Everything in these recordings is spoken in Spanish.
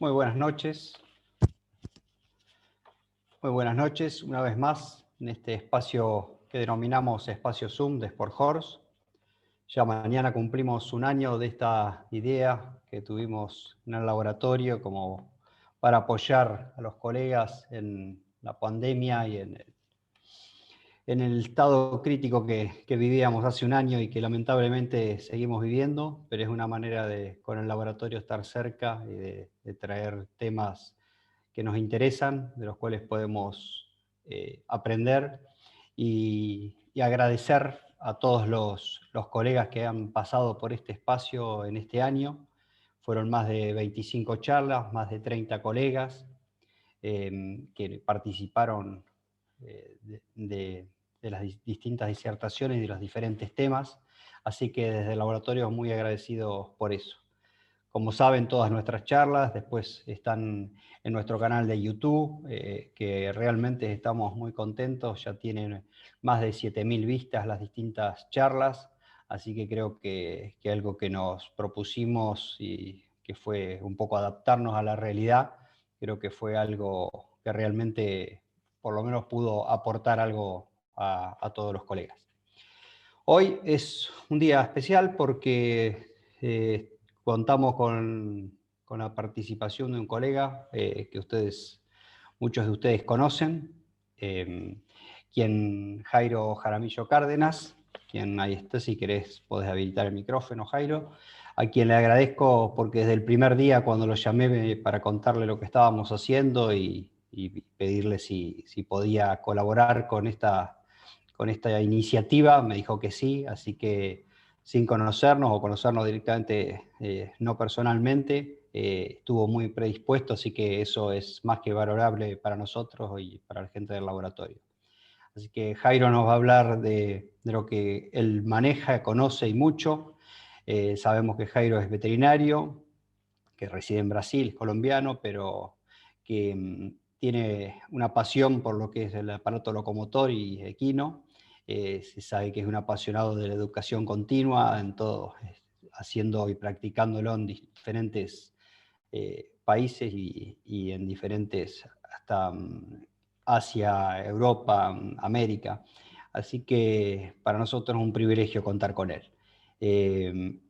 Muy buenas noches. Muy buenas noches, una vez más, en este espacio que denominamos Espacio Zoom de Sport Horse. Ya mañana cumplimos un año de esta idea que tuvimos en el laboratorio como para apoyar a los colegas en la pandemia y en el estado crítico que vivíamos hace un año y que lamentablemente seguimos viviendo, pero es una manera de, con el laboratorio, estar cerca y de traer temas que nos interesan, de los cuales podemos aprender y agradecer a todos los colegas que han pasado por este espacio en este año. Fueron más de 25 charlas, más de 30 colegas que participaron de las distintas disertaciones y de los diferentes temas, así que desde el laboratorio muy agradecidos por eso. Como saben, todas nuestras charlas después están en nuestro canal de YouTube, que realmente estamos muy contentos, ya tienen más de 7.000 vistas las distintas charlas, así que creo que algo que nos propusimos y que fue un poco adaptarnos a la realidad, creo que fue algo que realmente por lo menos pudo aportar algo a todos los colegas. Hoy es un día especial porque contamos con la participación de un colega que muchos de ustedes conocen, Jairo Jaramillo Cárdenas, quien ahí está, si querés podés habilitar el micrófono, Jairo, a quien le agradezco porque desde el primer día cuando lo llamé para contarle lo que estábamos haciendo y pedirle si podía colaborar con esta iniciativa, me dijo que sí, así que sin conocernos o conocernos directamente, no personalmente, estuvo muy predispuesto, así que eso es más que valorable para nosotros y para la gente del laboratorio. Así que Jairo nos va a hablar de lo que él maneja, conoce y mucho. Sabemos que Jairo es veterinario, que reside en Brasil, es colombiano, pero que tiene una pasión por lo que es el aparato locomotor y equino. Se sabe que es un apasionado de la educación continua, en todo, haciendo y practicándolo en diferentes países y en diferentes, hasta Asia, Europa, América. Así que para nosotros es un privilegio contar con él.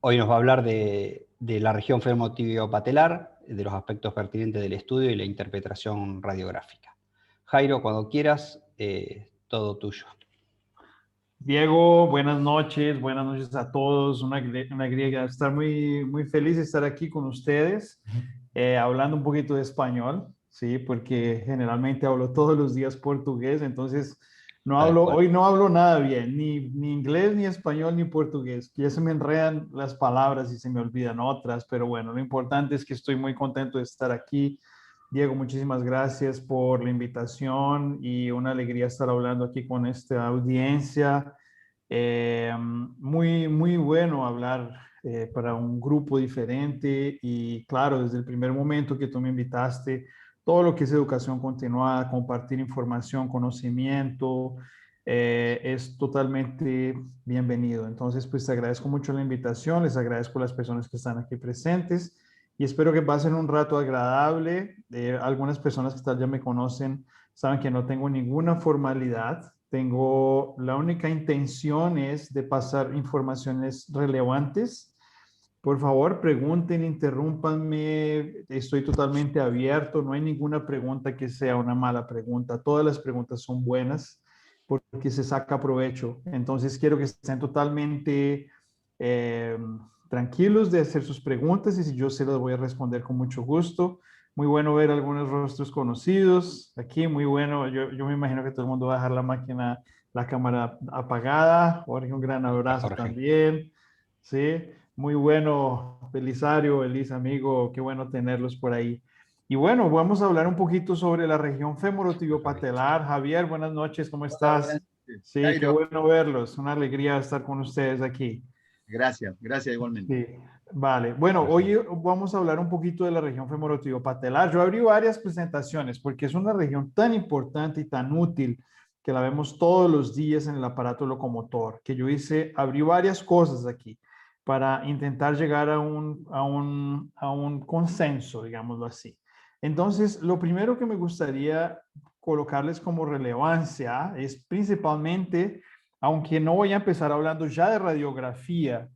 Hoy nos va a hablar de la región femotibio-patelar, de los aspectos pertinentes del estudio y la interpretación radiográfica. Jairo, cuando quieras, todo tuyo. Diego, buenas noches a todos. Una alegría estar muy feliz de estar aquí con ustedes, hablando un poquito de español, sí, porque generalmente hablo todos los días portugués, entonces hoy no hablo nada bien, ni inglés, ni español, ni portugués. Ya se me enredan las palabras y se me olvidan otras, pero bueno, lo importante es que estoy muy contento de estar aquí. Diego, muchísimas gracias por la invitación y una alegría estar hablando aquí con esta audiencia. Muy bueno hablar para un grupo diferente y claro, desde el primer momento que tú me invitaste, todo lo que es educación continuada, compartir información, conocimiento, es totalmente bienvenido. Entonces, pues te agradezco mucho la invitación, les agradezco a las personas que están aquí presentes y espero que pasen un rato agradable. Algunas personas que tal ya me conocen saben que no tengo ninguna formalidad. La única intención es de pasar informaciones relevantes. Por favor, pregunten, interrúmpanme. Estoy totalmente abierto. No hay ninguna pregunta que sea una mala pregunta. Todas las preguntas son buenas porque se saca provecho. Entonces, quiero que estén totalmente eh, tranquilos de hacer sus preguntas y si yo se las voy a responder con mucho gusto. Muy bueno ver algunos rostros conocidos aquí, muy bueno. Yo me imagino que todo el mundo va a dejar la cámara apagada. Jorge, un gran abrazo también. Sí, muy bueno, Belisario, Elis, amigo, qué bueno tenerlos por ahí. Y bueno, vamos a hablar un poquito sobre la región femorotibio-patelar. Javier, buenas noches, ¿cómo estás? Sí, qué bueno verlos. Una alegría estar con ustedes aquí. Gracias igualmente. Sí, vale. Bueno, hoy vamos a hablar un poquito de la región femorotibio-patelar. Yo abrí varias presentaciones porque es una región tan importante y tan útil que la vemos todos los días en el aparato locomotor, que abrí varias cosas aquí para intentar llegar a un consenso, digámoslo así. Entonces, lo primero que me gustaría colocarles como relevancia es principalmente, aunque no voy a empezar hablando ya de radiografía,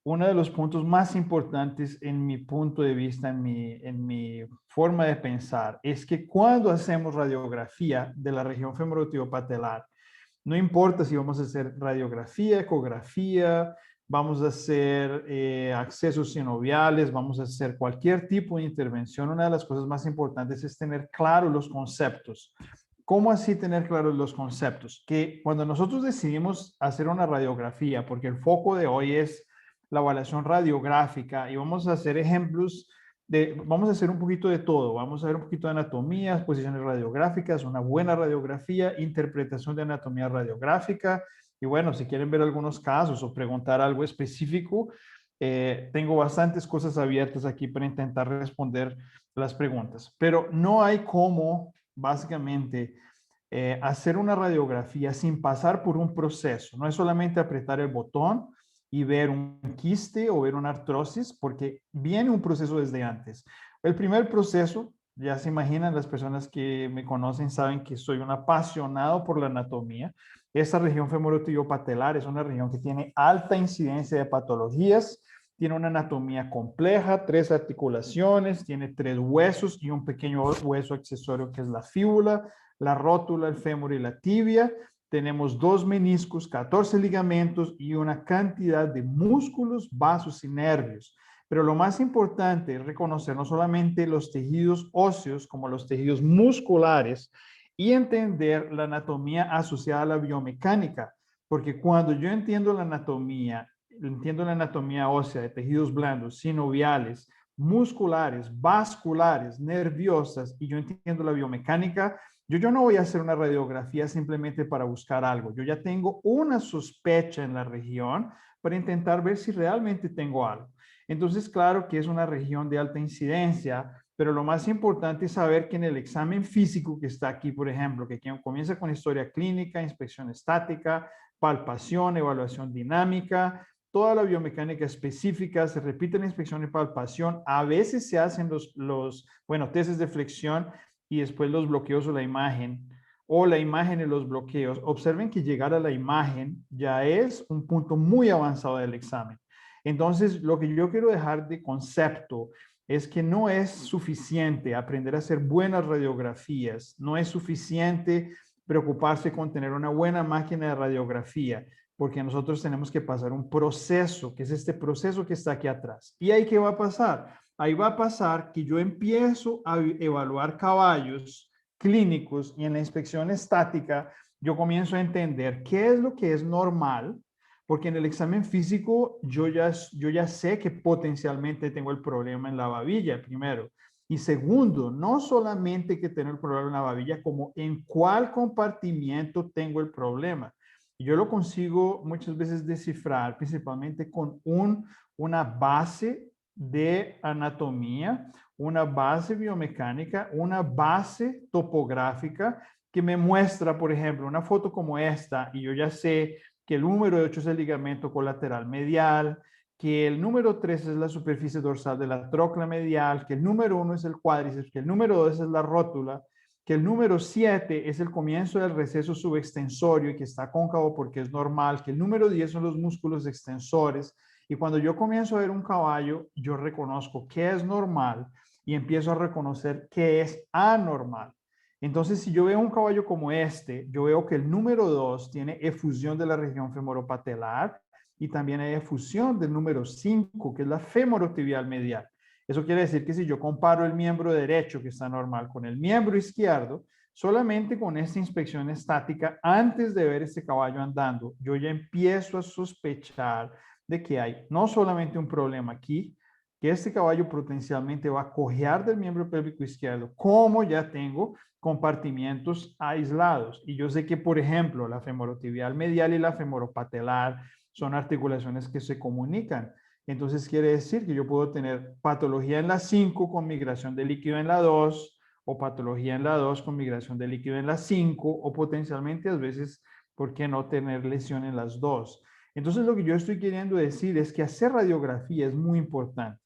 uno de los puntos más importantes en mi punto de vista, en mi forma de pensar, es que cuando hacemos radiografía de la región femoropatelar, no importa si vamos a hacer radiografía, ecografía, vamos a hacer accesos sinoviales, vamos a hacer cualquier tipo de intervención, una de las cosas más importantes es tener claros los conceptos. ¿Cómo así tener claros los conceptos? Que cuando nosotros decidimos hacer una radiografía, porque el foco de hoy es la evaluación radiográfica y vamos a hacer ejemplos vamos a hacer un poquito de todo. Vamos a ver un poquito de anatomía, posiciones radiográficas, una buena radiografía, interpretación de anatomía radiográfica. Y bueno, si quieren ver algunos casos o preguntar algo específico, tengo bastantes cosas abiertas aquí para intentar responder las preguntas. Pero no hay cómo, básicamente, hacer una radiografía sin pasar por un proceso. No es solamente apretar el botón y ver un quiste o ver una artrosis, porque viene un proceso desde antes. El primer proceso, ya se imaginan, las personas que me conocen saben que soy un apasionado por la anatomía. Esta región femoropatelar es una región que tiene alta incidencia de patologías, tiene una anatomía compleja, 3 articulaciones, tiene 3 huesos y un pequeño hueso accesorio que es la fíbula, la rótula, el fémur y la tibia. Tenemos 2 meniscos, 14 ligamentos y una cantidad de músculos, vasos y nervios. Pero lo más importante es reconocer no solamente los tejidos óseos como los tejidos musculares y entender la anatomía asociada a la biomecánica, porque cuando yo entiendo la anatomía ósea de tejidos blandos, sinoviales, musculares, vasculares, nerviosas, y yo entiendo la biomecánica, yo no voy a hacer una radiografía simplemente para buscar algo. Yo ya tengo una sospecha en la región para intentar ver si realmente tengo algo. Entonces, claro que es una región de alta incidencia, pero lo más importante es saber que en el examen físico que está aquí, por ejemplo, que comienza con historia clínica, inspección estática, palpación, evaluación dinámica, toda la biomecánica específica, se repite la inspección y palpación, a veces se hacen testes de flexión y después los bloqueos o la imagen y los bloqueos. Observen que llegar a la imagen ya es un punto muy avanzado del examen. Entonces, lo que yo quiero dejar de concepto es que no es suficiente aprender a hacer buenas radiografías, no es suficiente preocuparse con tener una buena máquina de radiografía, porque nosotros tenemos que pasar un proceso, que es este proceso que está aquí atrás. ¿Y ahí qué va a pasar? Ahí va a pasar que yo empiezo a evaluar caballos clínicos y en la inspección estática yo comienzo a entender qué es lo que es normal, porque en el examen físico yo ya sé que potencialmente tengo el problema en la babilla, primero. Y segundo, no solamente que tengo el problema en la babilla, como en cuál compartimiento tengo el problema. Y yo lo consigo muchas veces descifrar, principalmente con una base de anatomía, una base biomecánica, una base topográfica que me muestra, por ejemplo, una foto como esta, y yo ya sé que el número 8 es el ligamento colateral medial, que el número 3 es la superficie dorsal de la trocla medial, que el número 1 es el cuádriceps, que el número 2 es la rótula, que el número 7 es el comienzo del receso subextensorio y que está cóncavo porque es normal, que el número 10 son los músculos extensores. Y cuando yo comienzo a ver un caballo, yo reconozco qué es normal y empiezo a reconocer qué es anormal. Entonces, si yo veo un caballo como este, yo veo que el número 2 tiene efusión de la región femoropatelar y también hay efusión del número 5, que es la femorotibial medial. Eso quiere decir que si yo comparo el miembro derecho, que está normal, con el miembro izquierdo, solamente con esta inspección estática, antes de ver este caballo andando, yo ya empiezo a sospechar de que hay no solamente un problema aquí, que este caballo potencialmente va a cojear del miembro pélvico izquierdo, como ya tengo compartimientos aislados. Y yo sé que, por ejemplo, la femorotibial medial y la femoropatelar son articulaciones que se comunican. Entonces quiere decir que yo puedo tener patología en la 5 con migración de líquido en la 2, o patología en la 2 con migración de líquido en la 5, o potencialmente a veces, ¿por qué no tener lesión en las 2? Entonces lo que yo estoy queriendo decir es que hacer radiografía es muy importante.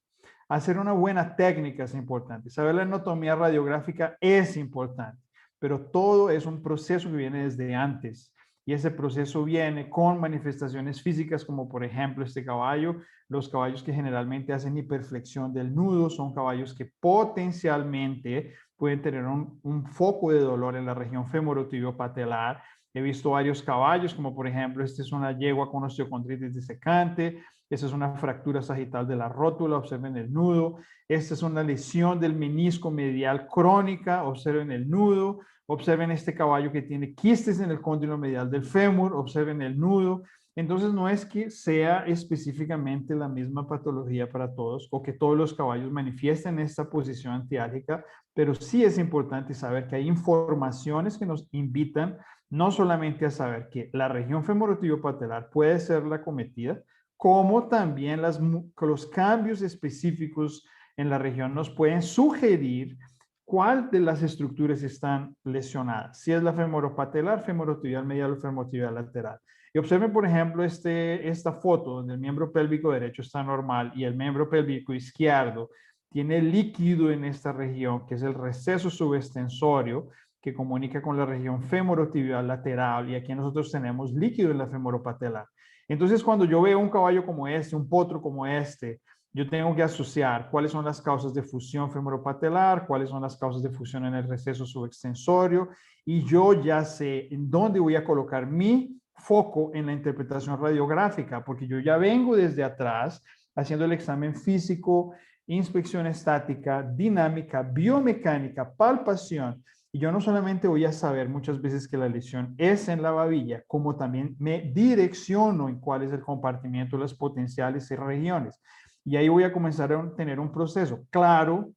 Hacer una buena técnica es importante. Saber la anatomía radiográfica es importante, pero todo es un proceso que viene desde antes. Y ese proceso viene con manifestaciones físicas, como por ejemplo este caballo. Los caballos que generalmente hacen hiperflexión del nudo son caballos que potencialmente pueden tener un foco de dolor en la región femorotibiopatelar. He visto varios caballos, como por ejemplo, este es una yegua con osteocondritis disecante. Esta es una fractura sagital de la rótula, observen el nudo. Esta es una lesión del menisco medial crónica, observen el nudo. Observen este caballo que tiene quistes en el cóndilo medial del fémur, observen el nudo. Entonces no es que sea específicamente la misma patología para todos o que todos los caballos manifiesten esta posición antiálgica, pero sí es importante saber que hay informaciones que nos invitan no solamente a saber que la región femorotibiopatelar puede ser la acometida, como también los cambios específicos en la región nos pueden sugerir cuál de las estructuras están lesionadas. Si es la femoropatelar, femorotibial medial o femorotibial lateral. Y observen, por ejemplo, esta foto donde el miembro pélvico derecho está normal y el miembro pélvico izquierdo tiene líquido en esta región, que es el receso subextensorio, que comunica con la región femorotibial lateral, y aquí nosotros tenemos líquido en la femoropatelar. Entonces, cuando yo veo un caballo como este, un potro como este, yo tengo que asociar cuáles son las causas de fusión femoropatelar, cuáles son las causas de fusión en el receso subextensorio, y yo ya sé en dónde voy a colocar mi foco en la interpretación radiográfica, porque yo ya vengo desde atrás haciendo el examen físico, inspección estática, dinámica, biomecánica, palpación, y yo no solamente voy a saber muchas veces que la lesión es en la babilla, como también me direcciono en cuál es el compartimiento de las potenciales regiones. Y ahí voy a comenzar a tener un proceso. Claro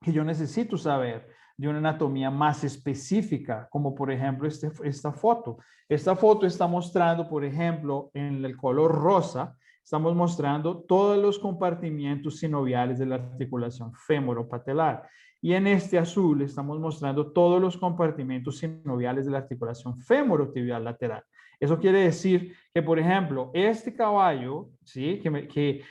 que yo necesito saber de una anatomía más específica, como por ejemplo esta foto. Esta foto está mostrando, por ejemplo, en el color rosa, estamos mostrando todos los compartimientos sinoviales de la articulación femoropatelar. Y en este azul estamos mostrando todos los compartimentos sinoviales de la articulación femorotibial lateral. Eso quiere decir que, por ejemplo, este caballo, ¿sí? que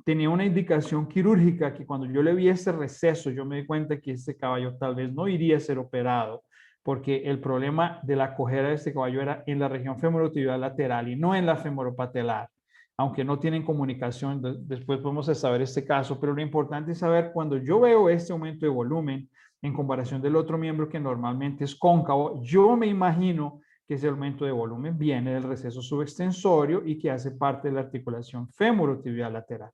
tenía una indicación quirúrgica que cuando yo le vi este receso, yo me di cuenta que este caballo tal vez no iría a ser operado, porque el problema de la cojera de este caballo era en la región femorotibial lateral y no en la femoropatelar. Aunque no tienen comunicación, después podemos saber este caso, pero lo importante es saber cuando yo veo este aumento de volumen en comparación del otro miembro que normalmente es cóncavo, yo me imagino que ese aumento de volumen viene del receso subextensorio y que hace parte de la articulación femorotibial lateral.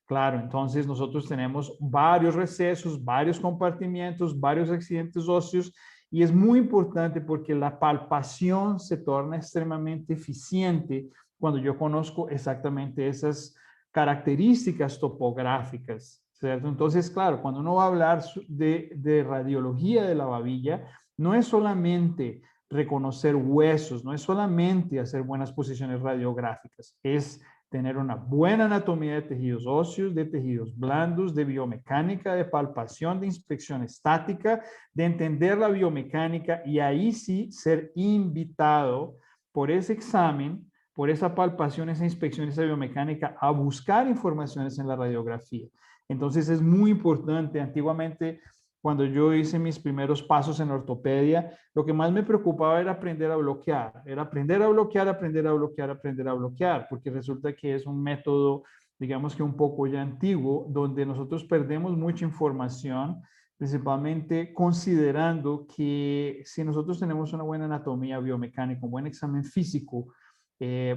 Claro, entonces nosotros tenemos varios recesos, varios compartimientos, varios accidentes óseos, y es muy importante porque la palpación se torna extremadamente eficiente cuando yo conozco exactamente esas características topográficas, ¿cierto? Entonces, claro, cuando uno va a hablar de radiología de la babilla, no es solamente reconocer huesos, no es solamente hacer buenas posiciones radiográficas, es tener una buena anatomía de tejidos óseos, de tejidos blandos, de biomecánica, de palpación, de inspección estática, de entender la biomecánica, y ahí sí ser invitado por ese examen, por esa palpación, esa inspección, esa biomecánica, a buscar informaciones en la radiografía. Entonces es muy importante. Antiguamente, cuando yo hice mis primeros pasos en ortopedia, lo que más me preocupaba era aprender a bloquear, aprender a bloquear, porque resulta que es un método, digamos que un poco ya antiguo, donde nosotros perdemos mucha información, principalmente considerando que si nosotros tenemos una buena anatomía biomecánica, un buen examen físico,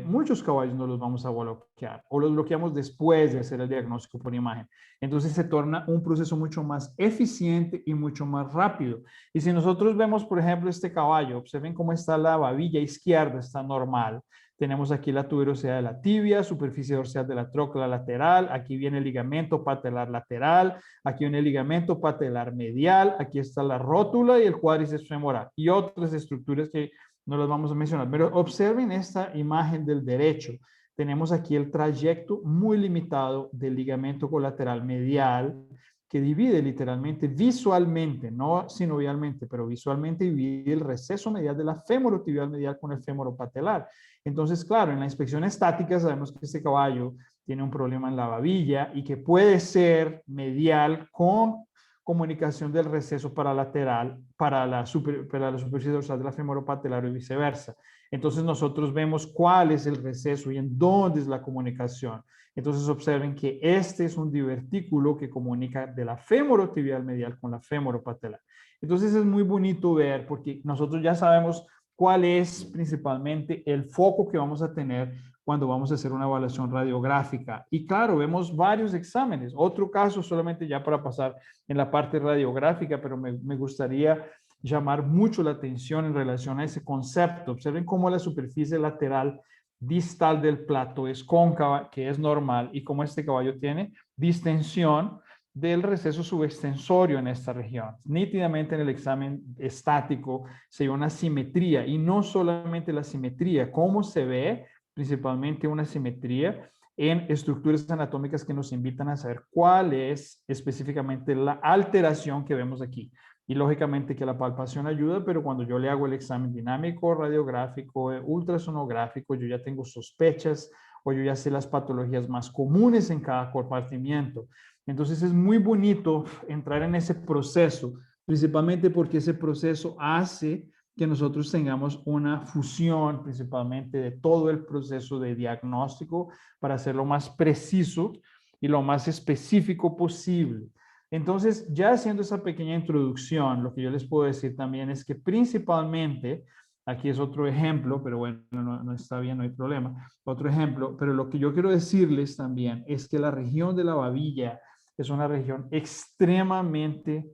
muchos caballos no los vamos a bloquear o los bloqueamos después de hacer el diagnóstico por imagen. Entonces se torna un proceso mucho más eficiente y mucho más rápido. Y si nosotros vemos, por ejemplo, este caballo, observen cómo está la babilla izquierda, está normal. Tenemos aquí la tuberosidad de la tibia, superficie dorsal de la trócula lateral, aquí viene el ligamento patelar lateral, aquí viene el ligamento patelar medial, aquí está la rótula y el cuádriceps femoral y otras estructuras que no las vamos a mencionar, pero observen esta imagen del derecho. Tenemos aquí el trayecto muy limitado del ligamento colateral medial que divide literalmente visualmente, no sinovialmente, pero visualmente divide el receso medial de la femorotibial medial con el femoropatelar. Entonces, claro, en la inspección estática sabemos que este caballo tiene un problema en la babilla y que puede ser medial con comunicación del receso paralateral para la superficie dorsal de la femoropatelar y viceversa. Entonces nosotros vemos cuál es el receso y en dónde es la comunicación. Entonces observen que este es un divertículo que comunica de la femorotibial medial con la femoropatelar. Entonces es muy bonito ver porque nosotros ya sabemos cuál es principalmente el foco que vamos a tener cuando vamos a hacer una evaluación radiográfica. Y claro, vemos varios exámenes. Otro caso solamente ya para pasar en la parte radiográfica, pero me gustaría llamar mucho la atención en relación a ese concepto. Observen cómo la superficie lateral distal del plato es cóncava, que es normal, y cómo este caballo tiene distensión del receso subextensorio en esta región. Nítidamente en el examen estático se ve una simetría, y no solamente la simetría, cómo se ve principalmente una simetría en estructuras anatómicas que nos invitan a saber cuál es específicamente la alteración que vemos aquí. Y lógicamente que la palpación ayuda, pero cuando yo le hago el examen dinámico, radiográfico, ultrasonográfico, yo ya tengo sospechas o yo ya sé las patologías más comunes en cada compartimiento. Entonces es muy bonito entrar en ese proceso, principalmente porque ese proceso hace que nosotros tengamos una fusión principalmente de todo el proceso de diagnóstico para hacerlo más preciso y lo más específico posible. Entonces, ya haciendo esa pequeña introducción, lo que yo les puedo decir también es que principalmente, aquí es otro ejemplo, pero bueno, no está bien, no hay problema, otro ejemplo, pero lo que yo quiero decirles también es que la región de la babilla es una región extremadamente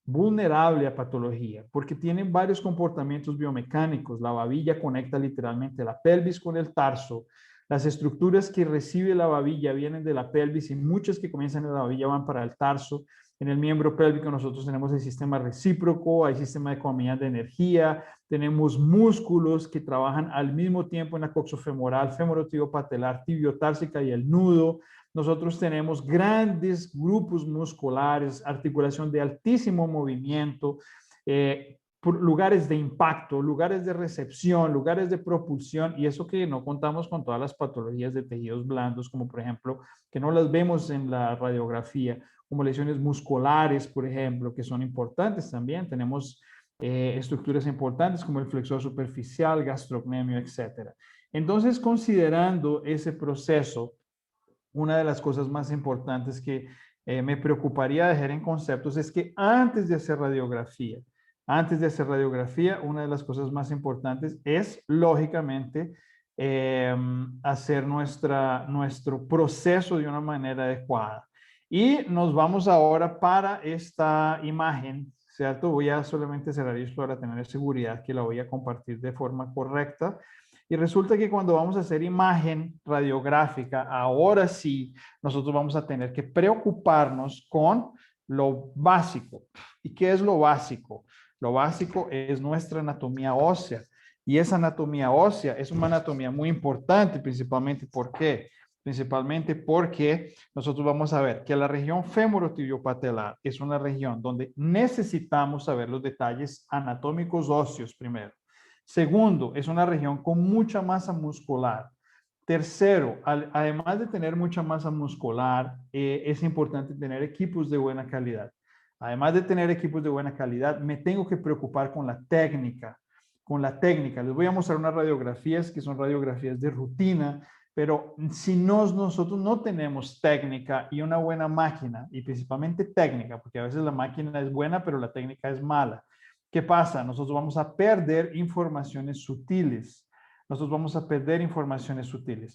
vulnerable a patología, porque tienen varios comportamientos biomecánicos. La babilla conecta literalmente la pelvis con el tarso. Las estructuras que recibe la babilla vienen de la pelvis y muchas que comienzan en la babilla van para el tarso. En el miembro pélvico nosotros tenemos el sistema recíproco, hay sistema de economía de energía, tenemos músculos que trabajan al mismo tiempo en la coxofemoral, femorotibio-patelar, tibiotársica y el nudo. Nosotros tenemos grandes grupos musculares, articulación de altísimo movimiento, lugares de impacto, lugares de recepción, lugares de propulsión, y eso que no contamos con todas las patologías de tejidos blandos, como por ejemplo, que no las vemos en la radiografía, como lesiones musculares, por ejemplo, que son importantes también. Tenemos estructuras importantes como el flexor superficial, gastrocnemio, etc. Entonces, considerando ese proceso, una de las cosas más importantes que me preocuparía dejar en conceptos es que antes de hacer radiografía, una de las cosas más importantes es, lógicamente, hacer nuestro proceso de una manera adecuada. Y nos vamos ahora para esta imagen, ¿cierto? Voy a solamente cerrar esto para tener seguridad que la voy a compartir de forma correcta. Y resulta que cuando vamos a hacer imagen radiográfica, ahora sí, nosotros vamos a tener que preocuparnos con lo básico. ¿Y qué es lo básico? Lo básico es nuestra anatomía ósea. Y esa anatomía ósea es una anatomía muy importante, principalmente ¿por qué? Principalmente porque nosotros vamos a ver que la región femorotibio-patelar es una región donde necesitamos saber los detalles anatómicos óseos primero. Segundo, es una región con mucha masa muscular. Tercero, además de tener mucha masa muscular, es importante tener equipos de buena calidad. Además de tener equipos de buena calidad, me tengo que preocupar con la técnica. Les voy a mostrar unas radiografías que son radiografías de rutina, pero si nosotros no tenemos técnica y una buena máquina, y principalmente técnica, porque a veces la máquina es buena, pero la técnica es mala. ¿Qué pasa? Nosotros vamos a perder informaciones sutiles.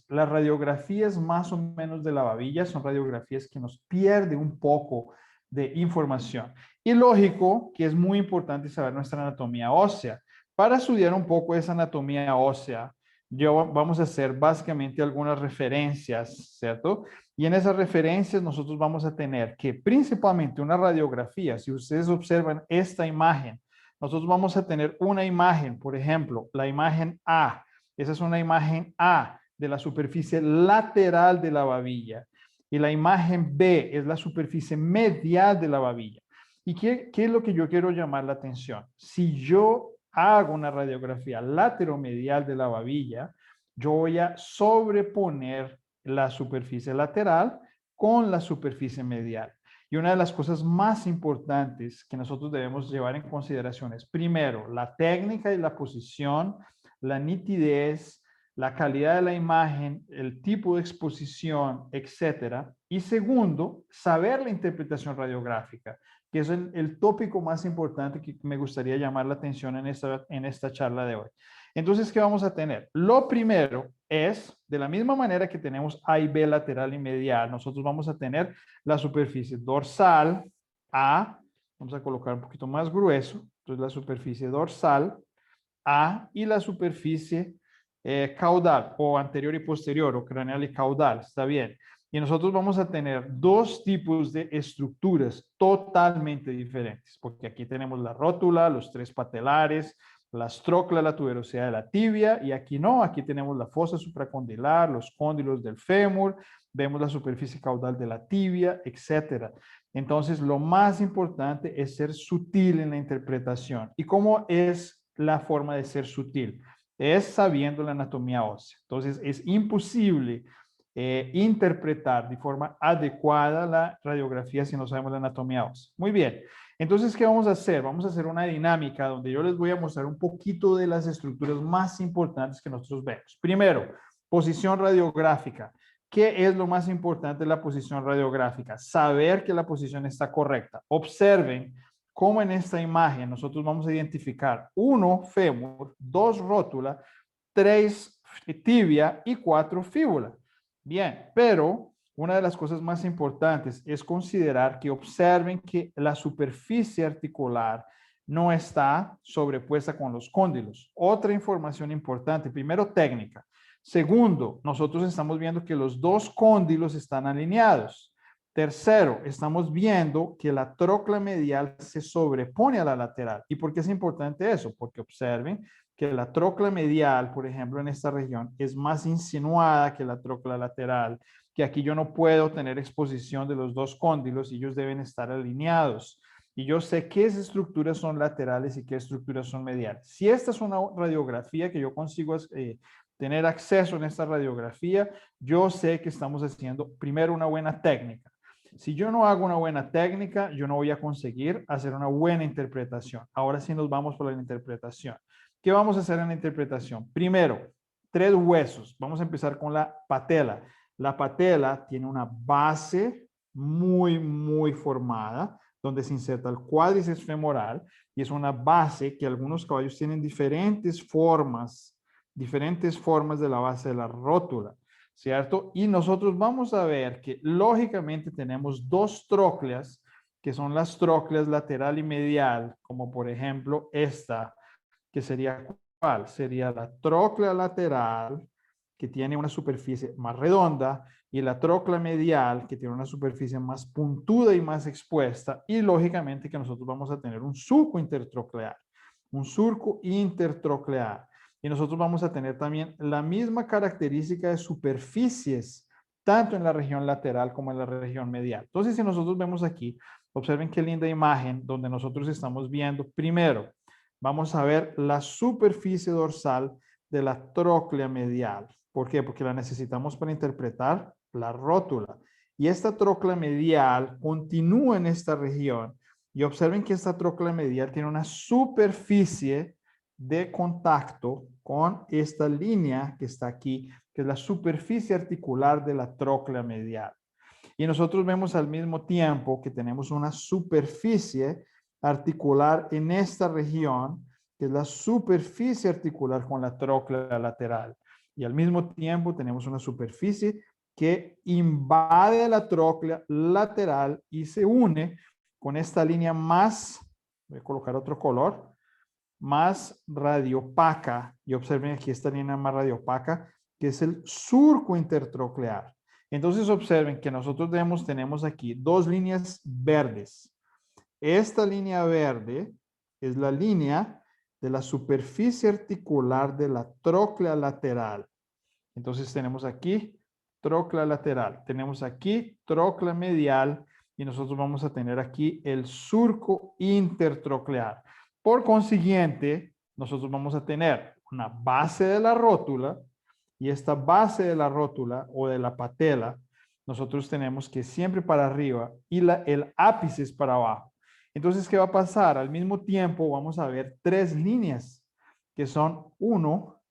Las radiografías más o menos de la babilla son radiografías que nos pierden un poco de información. Y lógico que es muy importante saber nuestra anatomía ósea. Para estudiar un poco esa anatomía ósea, vamos a hacer básicamente algunas referencias, ¿cierto? Y en esas referencias nosotros vamos a tener que principalmente una radiografía. Si ustedes observan esta imagen, nosotros vamos a tener una imagen, por ejemplo, la imagen A. Esa es una imagen A de la superficie lateral de la babilla. Y la imagen B es la superficie medial de la babilla. ¿Y qué es lo que yo quiero llamar la atención? Si yo hago una radiografía lateromedial de la babilla, yo voy a sobreponer la superficie lateral con la superficie medial. Y una de las cosas más importantes que nosotros debemos llevar en consideración es, primero, la técnica y la posición, la nitidez, la calidad de la imagen, el tipo de exposición, etcétera. Y segundo, saber la interpretación radiográfica, que es el tópico más importante que me gustaría llamar la atención en esta charla de hoy. Entonces, ¿qué vamos a tener? Lo primero es, de la misma manera que tenemos A y B lateral y medial, nosotros vamos a tener la superficie dorsal A, vamos a colocar un poquito más grueso, entonces la superficie dorsal A y la superficie caudal o anterior y posterior o craneal y caudal, está bien. Y nosotros vamos a tener dos tipos de estructuras totalmente diferentes, porque aquí tenemos la rótula, los tres patelares, la trocla, la tuberosidad de la tibia, y aquí no, aquí tenemos la fosa supracondilar, los cóndilos del fémur, vemos la superficie caudal de la tibia, etcétera. Entonces, lo más importante es ser sutil en la interpretación. ¿Y cómo es la forma de ser sutil? Es sabiendo la anatomía ósea. Entonces, es imposible interpretar de forma adecuada la radiografía si no sabemos la anatomía ósea. Muy bien. Entonces, ¿qué vamos a hacer? Vamos a hacer una dinámica donde yo les voy a mostrar un poquito de las estructuras más importantes que nosotros vemos. Primero, posición radiográfica. ¿Qué es lo más importante de la posición radiográfica? Saber que la posición está correcta. Observen cómo en esta imagen nosotros vamos a identificar 1 fémur, 2 rótula, 3 tibia y 4 fíbula. Bien, pero una de las cosas más importantes es considerar que observen que la superficie articular no está sobrepuesta con los cóndilos. Otra información importante, primero técnica. Segundo, nosotros estamos viendo que los dos cóndilos están alineados. Tercero, estamos viendo que la trocla medial se sobrepone a la lateral. ¿Y por qué es importante eso? Porque observen que la trocla medial, por ejemplo, en esta región, es más insinuada que la trocla lateral, que aquí yo no puedo tener exposición de los dos cóndilos y ellos deben estar alineados. Y yo sé qué estructuras son laterales y qué estructuras son mediales. Si esta es una radiografía que yo consigo tener acceso en esta radiografía, yo sé que estamos haciendo primero una buena técnica. Si yo no hago una buena técnica, yo no voy a conseguir hacer una buena interpretación. Ahora sí nos vamos por la interpretación. ¿Qué vamos a hacer en la interpretación? Primero, 3 huesos. Vamos a empezar con la patela. La patela tiene una base muy formada, donde se inserta el cuádriceps femoral, y es una base que algunos caballos tienen diferentes formas de la base de la rótula, ¿cierto? Y nosotros vamos a ver que lógicamente tenemos 2 trócleas, que son las trócleas lateral y medial, como por ejemplo esta, que sería ¿cuál? Sería la tróclea lateral, que tiene una superficie más redonda, y la tróclea medial, que tiene una superficie más puntuda y más expuesta, y lógicamente que nosotros vamos a tener un surco intertroclear, y nosotros vamos a tener también la misma característica de superficies, tanto en la región lateral como en la región medial. Entonces, si nosotros vemos aquí, observen qué linda imagen donde nosotros estamos viendo, primero, vamos a ver la superficie dorsal de la tróclea medial. ¿Por qué? Porque la necesitamos para interpretar la rótula. Y esta tróclea medial continúa en esta región. Y observen que esta tróclea medial tiene una superficie de contacto con esta línea que está aquí, que es la superficie articular de la tróclea medial. Y nosotros vemos al mismo tiempo que tenemos una superficie articular en esta región, que es la superficie articular con la tróclea lateral. Y al mismo tiempo tenemos una superficie que invade la tróclea lateral y se une con esta línea más, voy a colocar otro color, más radiopaca. Y observen aquí esta línea más radiopaca, que es el surco intertroclear. Entonces observen que nosotros tenemos aquí 2 líneas verdes. Esta línea verde es la línea de la superficie articular de la tróclea lateral. Entonces tenemos aquí tróclea lateral, tenemos aquí tróclea medial y nosotros vamos a tener aquí el surco intertroclear. Por consiguiente, nosotros vamos a tener una base de la rótula y esta base de la rótula o de la patela, nosotros tenemos que siempre para arriba y el ápice es para abajo. Entonces, ¿qué va a pasar? Al mismo tiempo vamos a ver tres líneas que son 1,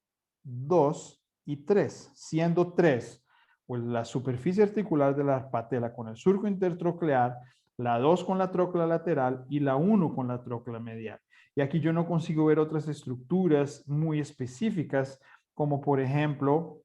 2 y 3, siendo 3 pues la superficie articular de la patela con el surco intertroclear, la 2 con la tróclea lateral y la 1 con la tróclea medial. Y aquí yo no consigo ver otras estructuras muy específicas, como por ejemplo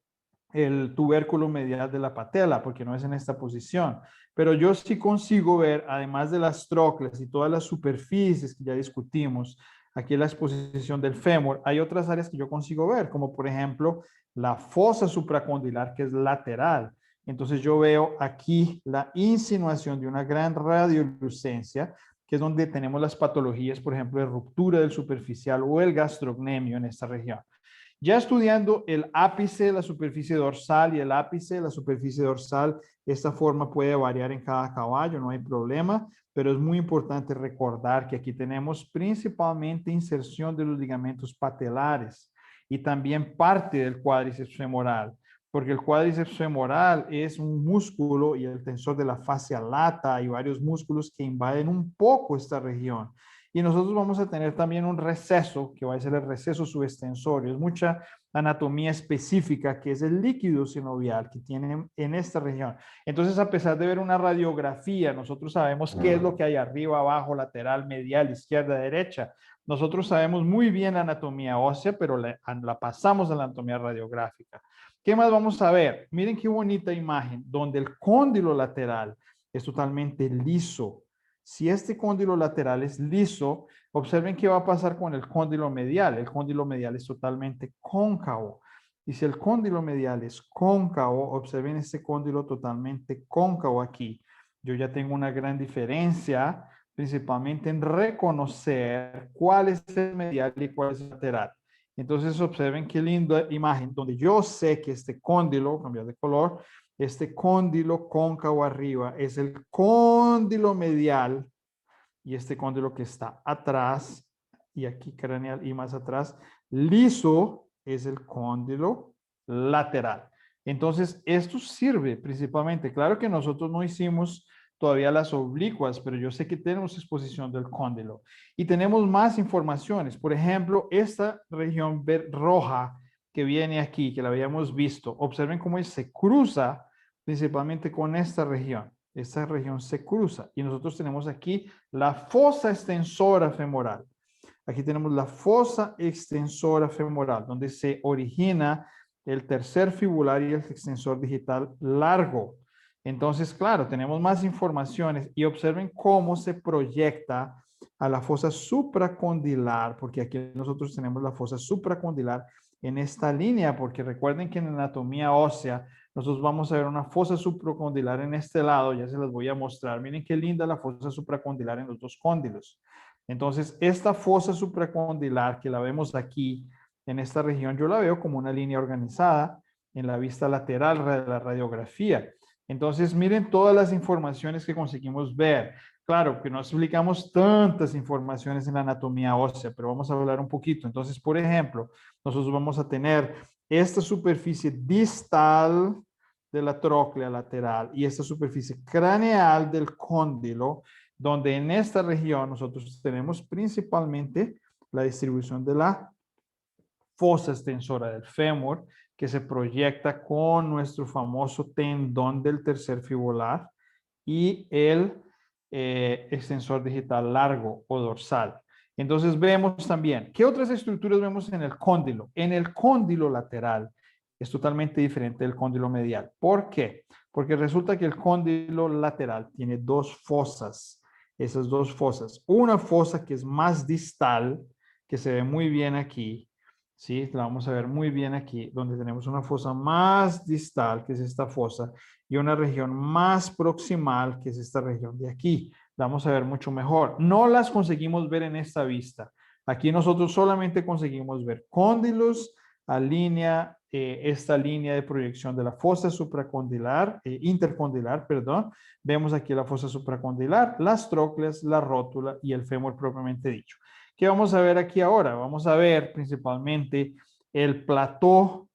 el tubérculo medial de la patela, porque no es en esta posición. Pero yo sí consigo ver, además de las trócleas y todas las superficies que ya discutimos, aquí en la exposición del fémur, hay otras áreas que yo consigo ver, como por ejemplo la fosa supracondilar, que es lateral. Entonces yo veo aquí la insinuación de una gran radiolucencia, que es donde tenemos las patologías, por ejemplo, de ruptura del superficial o el gastrocnemio en esta región. Ya estudiando el ápice de la superficie dorsal y el ápice de la superficie dorsal, esta forma puede variar en cada caballo, no hay problema, pero es muy importante recordar que aquí tenemos principalmente inserción de los ligamentos patelares y también parte del cuádriceps femoral, porque el cuádriceps femoral es un músculo y el tensor de la fascia lata y varios músculos que invaden un poco esta región. Y nosotros vamos a tener también un receso, que va a ser el receso subextensorio. Es mucha anatomía específica, que es el líquido sinovial que tienen en esta región. Entonces, a pesar de ver una radiografía, nosotros sabemos qué es lo que hay arriba, abajo, lateral, medial, izquierda, derecha. Nosotros sabemos muy bien la anatomía ósea, pero la pasamos a la anatomía radiográfica. ¿Qué más vamos a ver? Miren qué bonita imagen, donde el cóndilo lateral es totalmente liso. Si este cóndilo lateral es liso, observen qué va a pasar con el cóndilo medial. El cóndilo medial es totalmente cóncavo. Y si el cóndilo medial es cóncavo, observen este cóndilo totalmente cóncavo aquí. Yo ya tengo una gran diferencia, principalmente en reconocer cuál es el medial y cuál es el lateral. Entonces observen qué linda imagen, donde yo sé que este cóndilo, cambiar de color, este cóndilo cóncavo arriba es el cóndilo medial y este cóndilo que está atrás y aquí craneal y más atrás, liso, es el cóndilo lateral. Entonces, esto sirve principalmente. Claro que nosotros no hicimos todavía las oblicuas, pero yo sé que tenemos exposición del cóndilo. Y tenemos más informaciones. Por ejemplo, esta región roja que viene aquí, que la habíamos visto, observen cómo se cruza principalmente con esta región. Esta región se cruza y nosotros tenemos aquí la fosa extensora femoral. Aquí tenemos la fosa extensora femoral, donde se origina el tercer fibular y el extensor digital largo. Entonces, claro, tenemos más informaciones y observen cómo se proyecta a la fosa supracondilar, porque aquí nosotros tenemos la fosa supracondilar en esta línea, porque recuerden que en anatomía ósea nosotros vamos a ver una fosa supracondilar en este lado, ya se las voy a mostrar. Miren qué linda la fosa supracondilar en los dos cóndilos. Entonces, esta fosa supracondilar que la vemos aquí en esta región, yo la veo como una línea organizada en la vista lateral de la radiografía. Entonces, miren todas las informaciones que conseguimos ver. Claro que no explicamos tantas informaciones en la anatomía ósea, pero vamos a hablar un poquito. Entonces, por ejemplo, nosotros vamos a tener esta superficie distal de la tróclea lateral y esta superficie craneal del cóndilo, donde en esta región nosotros tenemos principalmente la distribución de la fosa extensora del fémur, que se proyecta con nuestro famoso tendón del tercer fibular y el extensor digital largo o dorsal. Entonces vemos también, ¿qué otras estructuras vemos en el cóndilo? En el cóndilo lateral es totalmente diferente del cóndilo medial. ¿Por qué? Porque resulta que el cóndilo lateral tiene dos fosas. Esas dos fosas. Una fosa que es más distal, que se ve muy bien aquí, ¿sí? La vamos a ver muy bien aquí, donde tenemos una fosa más distal, que es esta fosa, y una región más proximal, que es esta región de aquí. La vamos a ver mucho mejor. No las conseguimos ver en esta vista. Aquí nosotros solamente conseguimos ver cóndilos, esta línea de proyección de la fosa supracondilar, intercondilar, perdón. Vemos aquí la fosa supracondilar, las trócleas, la rótula y el fémur propiamente dicho. ¿Qué vamos a ver aquí ahora? Vamos a ver principalmente el plató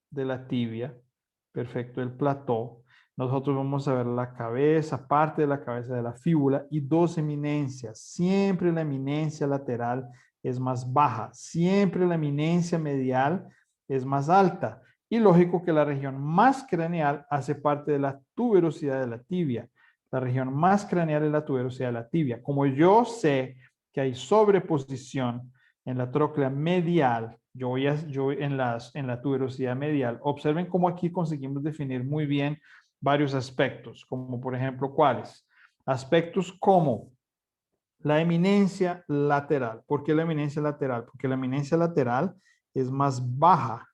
de la tibia. Perfecto, el plató. Nosotros vamos a ver la cabeza, parte de la cabeza de la fíbula y dos eminencias. Siempre la eminencia lateral es más baja. Siempre la eminencia medial es más alta. Y lógico que la región más craneal hace parte de la tuberosidad de la tibia. La región más craneal es la tuberosidad de la tibia. Como yo sé que hay sobreposición en la tróclea medial, yo en la tuberosidad medial, observen cómo aquí conseguimos definir muy bien varios aspectos, como por ejemplo, ¿cuáles? Aspectos como la eminencia lateral. ¿Por qué la eminencia lateral? Porque la eminencia lateral es más baja.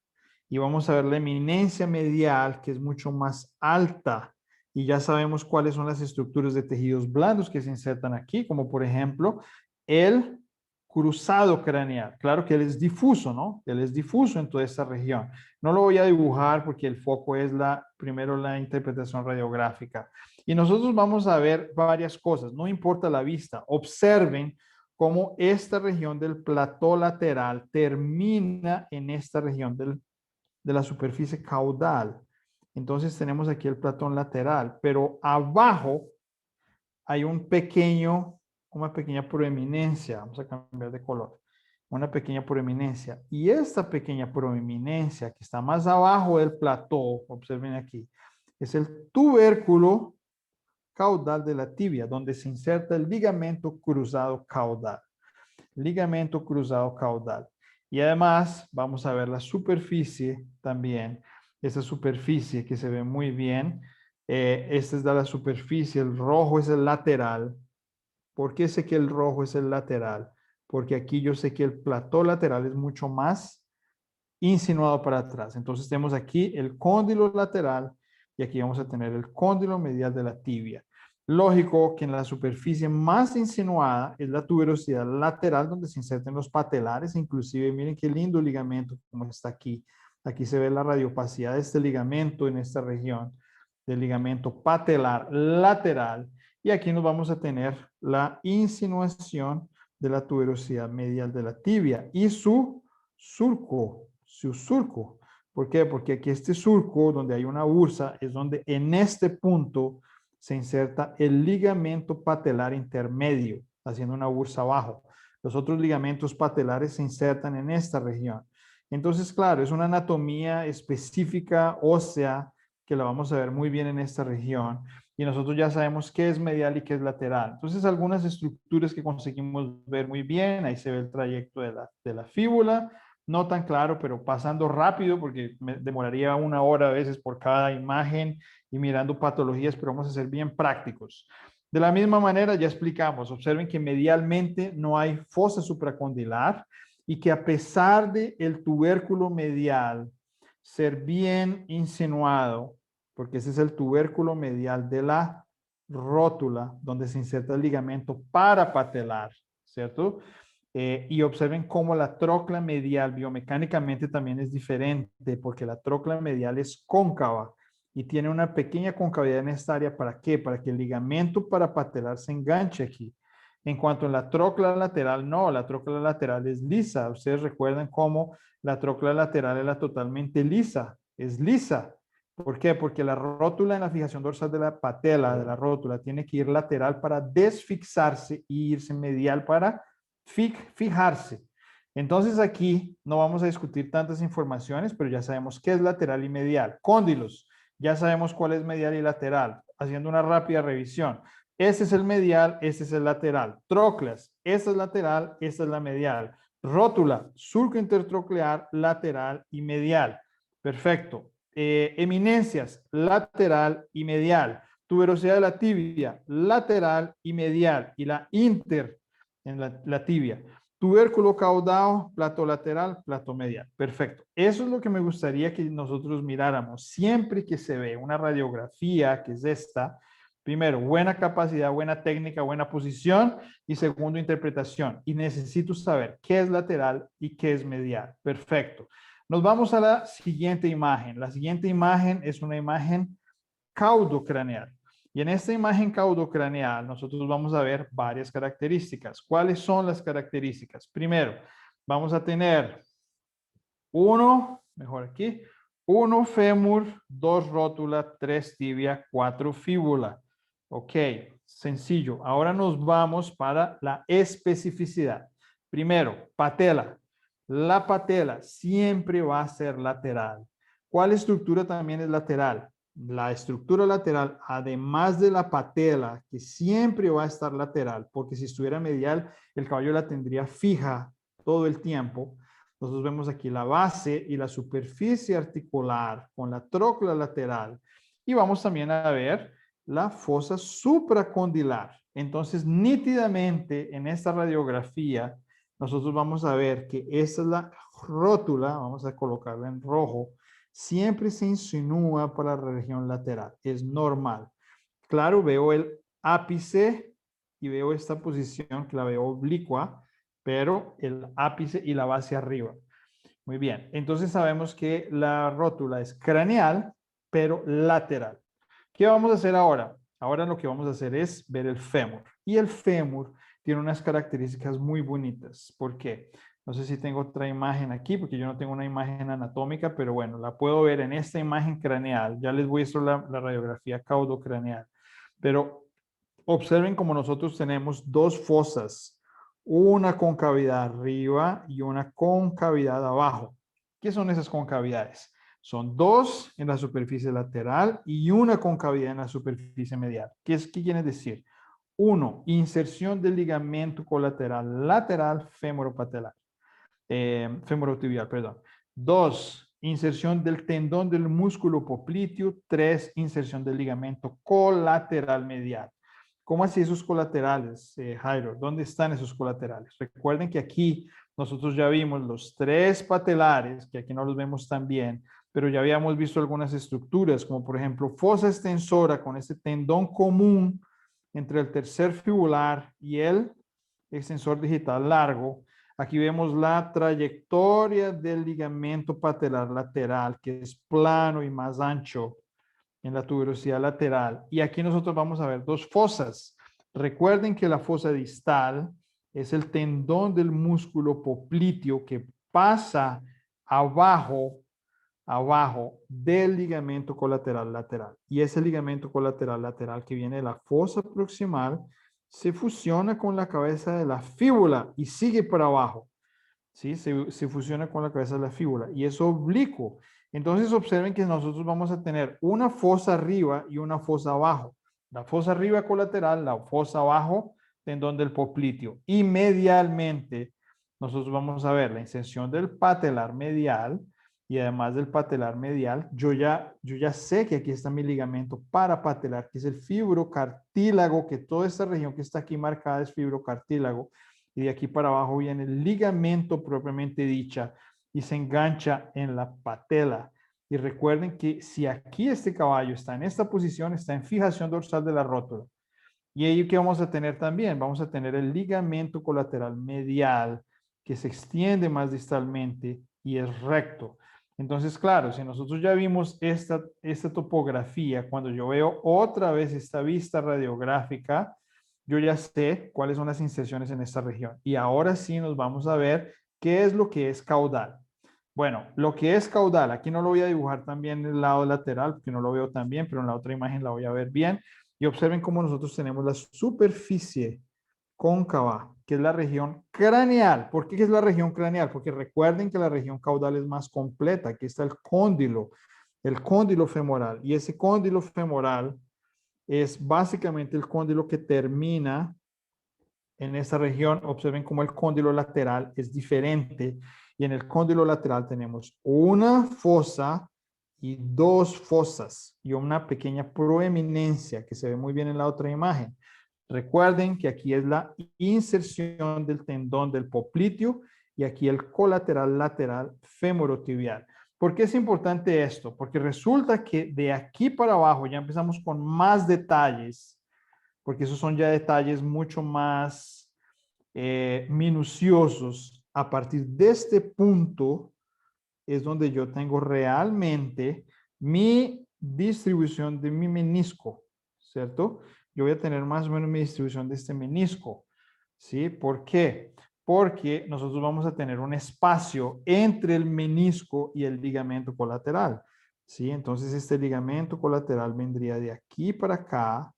Y vamos a ver la eminencia medial, que es mucho más alta. Y ya sabemos cuáles son las estructuras de tejidos blandos que se insertan aquí, como por ejemplo el cruzado craneal. Claro que él es difuso, ¿no? Él es difuso en toda esta región. No lo voy a dibujar porque el foco es primero la interpretación radiográfica. Y nosotros vamos a ver varias cosas, no importa la vista. Observen cómo esta región del plató lateral termina en esta región de la superficie caudal. Entonces tenemos aquí el platón lateral, pero abajo hay una pequeña proeminencia. Vamos a cambiar de color. Una pequeña proeminencia. Y esta pequeña proeminencia que está más abajo del plató, observen aquí, es el tubérculo caudal de la tibia, donde se inserta el ligamento cruzado caudal. Ligamento cruzado caudal. Y además vamos a ver la superficie también. Esa superficie que se ve muy bien. Esta es de la superficie, el rojo es el lateral. ¿Por qué sé que el rojo es el lateral? Porque aquí yo sé que el plató lateral es mucho más insinuado para atrás. Entonces tenemos aquí el cóndilo lateral y aquí vamos a tener el cóndilo medial de la tibia. Lógico que en la superficie más insinuada es la tuberosidad lateral donde se insertan los patelares. Inclusive miren qué lindo ligamento como está aquí. Aquí se ve la radiopacidad de este ligamento en esta región del ligamento patelar lateral. Y aquí nos vamos a tener la insinuación de la tuberosidad medial de la tibia y su surco. ¿Por qué? Porque aquí este surco donde hay una bursa es donde en este punto se inserta el ligamento patelar intermedio, haciendo una bursa abajo. Los otros ligamentos patelares se insertan en esta región. Entonces, claro, es una anatomía específica ósea que la vamos a ver muy bien en esta región. Y nosotros ya sabemos qué es medial y qué es lateral. Entonces, algunas estructuras que conseguimos ver muy bien, ahí se ve el trayecto de la fíbula, no tan claro, pero pasando rápido porque me demoraría 1 hora a veces por cada imagen y mirando patologías, pero vamos a ser bien prácticos. De la misma manera, ya explicamos, observen que medialmente no hay fosa supracondilar y que a pesar de el tubérculo medial ser bien insinuado, porque ese es el tubérculo medial de la rótula, donde se inserta el ligamento parapatelar, ¿cierto? Y observen cómo la tróclea medial biomecánicamente también es diferente, porque la tróclea medial es cóncava y tiene una pequeña concavidad en esta área. ¿Para qué? Para que el ligamento parapatelar se enganche aquí. En cuanto a la tróclea lateral, no, la tróclea lateral es lisa. Ustedes recuerdan cómo la tróclea lateral era totalmente lisa, es lisa. ¿Por qué? Porque la rótula en la fijación dorsal de la patela, de la rótula, tiene que ir lateral para desfixarse e irse medial para fijarse. Entonces aquí no vamos a discutir tantas informaciones, pero ya sabemos qué es lateral y medial. Cóndilos, ya sabemos cuál es medial y lateral. Haciendo una rápida revisión. Este es el medial, este es el lateral. Trócleas, esta es lateral, esta es la medial. Rótula, surco intertroclear, lateral y medial. Perfecto. Eminencias, lateral y medial. Tuberosidad de la tibia, lateral y medial. Y la en la tibia. Tubérculo caudal, plato lateral, plato medial. Perfecto. Eso es lo que me gustaría que nosotros miráramos. Siempre que se ve una radiografía, que es esta, primero, buena capacidad, buena técnica, buena posición. Y segundo, interpretación. Y necesito saber qué es lateral y qué es medial. Perfecto. Nos vamos a la siguiente imagen. La siguiente imagen es una imagen caudocraneal. Y en esta imagen caudocraneal nosotros vamos a ver varias características. ¿Cuáles son las características? Primero, vamos a tener mejor aquí, 1 fémur, 2 rótula, 3 tibia, 4 fíbula. Ok, sencillo. Ahora nos vamos para la especificidad. Primero, patela. La patela siempre va a ser lateral. ¿Cuál estructura también es lateral? La estructura lateral, además de la patela, que siempre va a estar lateral, porque si estuviera medial, el caballo la tendría fija todo el tiempo. Nosotros vemos aquí la base y la superficie articular con la trócula lateral. Y vamos también a ver la fosa supracondilar. Entonces, nítidamente en esta radiografía, nosotros vamos a ver que esta es la rótula, vamos a colocarla en rojo, siempre se insinúa para la región lateral, es normal. Claro, veo el ápice y veo esta posición que la veo oblicua, pero el ápice y la base arriba. Muy bien, entonces sabemos que la rótula es craneal, pero lateral. ¿Qué vamos a hacer ahora? Ahora lo que vamos a hacer es ver el fémur. Y el fémur tiene unas características muy bonitas. ¿Por qué? No sé si tengo otra imagen aquí, porque yo no tengo una imagen anatómica, pero bueno, la puedo ver en esta imagen craneal. Ya les muestro la radiografía caudocraneal. Pero observen como nosotros tenemos dos fosas, una concavidad arriba y una concavidad abajo. ¿Qué son esas concavidades? Son dos en la superficie lateral y una concavidad en la superficie medial. ¿Qué quiere decir? Uno, inserción del ligamento colateral lateral femorotibial, perdón. Dos, inserción del tendón del músculo popliteo. Tres, inserción del ligamento colateral medial. ¿Cómo así esos colaterales, Jairo? ¿Dónde están esos colaterales? Recuerden que aquí nosotros ya vimos los tres patelares, que aquí no los vemos tan bien, pero ya habíamos visto algunas estructuras, como por ejemplo fosa extensora con este tendón común entre el tercer fibular y el extensor digital largo. Aquí vemos la trayectoria del ligamento patelar lateral, que es plano y más ancho en la tuberosidad lateral. Y aquí nosotros vamos a ver dos fosas. Recuerden que la fosa distal es el tendón del músculo popliteo que pasa abajo del ligamento colateral lateral. Y ese ligamento colateral lateral que viene de la fosa proximal se fusiona con la cabeza de la fíbula y sigue para abajo. ¿Sí? Se fusiona con la cabeza de la fíbula y es oblicuo. Entonces observen que nosotros vamos a tener una fosa arriba y una fosa abajo. La fosa arriba colateral, la fosa abajo, tendón del popliteo. Y medialmente nosotros vamos a ver la inserción del patelar medial y además del patelar medial, yo ya sé que aquí está mi ligamento parapatelar, que es el fibrocartílago, que toda esta región que está aquí marcada es fibrocartílago. Y de aquí para abajo viene el ligamento propiamente dicha y se engancha en la patela. Y recuerden que si aquí este caballo está en esta posición, está en fijación dorsal de la rótula. Y ahí que vamos a tener también, vamos a tener el ligamento colateral medial que se extiende más distalmente y es recto. Entonces, claro, si nosotros ya vimos esta topografía, cuando yo veo otra vez esta vista radiográfica, yo ya sé cuáles son las inserciones en esta región. Y ahora sí nos vamos a ver qué es lo que es caudal. Bueno, lo que es caudal, aquí no lo voy a dibujar también en el lado lateral, porque no lo veo tan bien, pero en la otra imagen la voy a ver bien. Y observen cómo nosotros tenemos la superficie cóncava, que es la región craneal. ¿Por qué es la región craneal? Porque recuerden que la región caudal es más completa. Aquí está el cóndilo femoral. Y ese cóndilo femoral es básicamente el cóndilo que termina en esta región. Observen cómo el cóndilo lateral es diferente. Y en el cóndilo lateral tenemos una fosa y dos fosas y una pequeña proeminencia que se ve muy bien en la otra imagen. Recuerden que aquí es la inserción del tendón del popliteo y aquí el colateral lateral femorotibial. ¿Por qué es importante esto? Porque resulta que de aquí para abajo ya empezamos con más detalles, porque esos son ya detalles mucho más minuciosos. A partir de este punto es donde yo tengo realmente mi distribución de mi menisco, ¿cierto? Yo voy a tener más o menos mi distribución de este menisco, ¿sí? ¿Por qué? Porque nosotros vamos a tener un espacio entre el menisco y el ligamento colateral. ¿sí? Entonces este ligamento colateral vendría de aquí para acá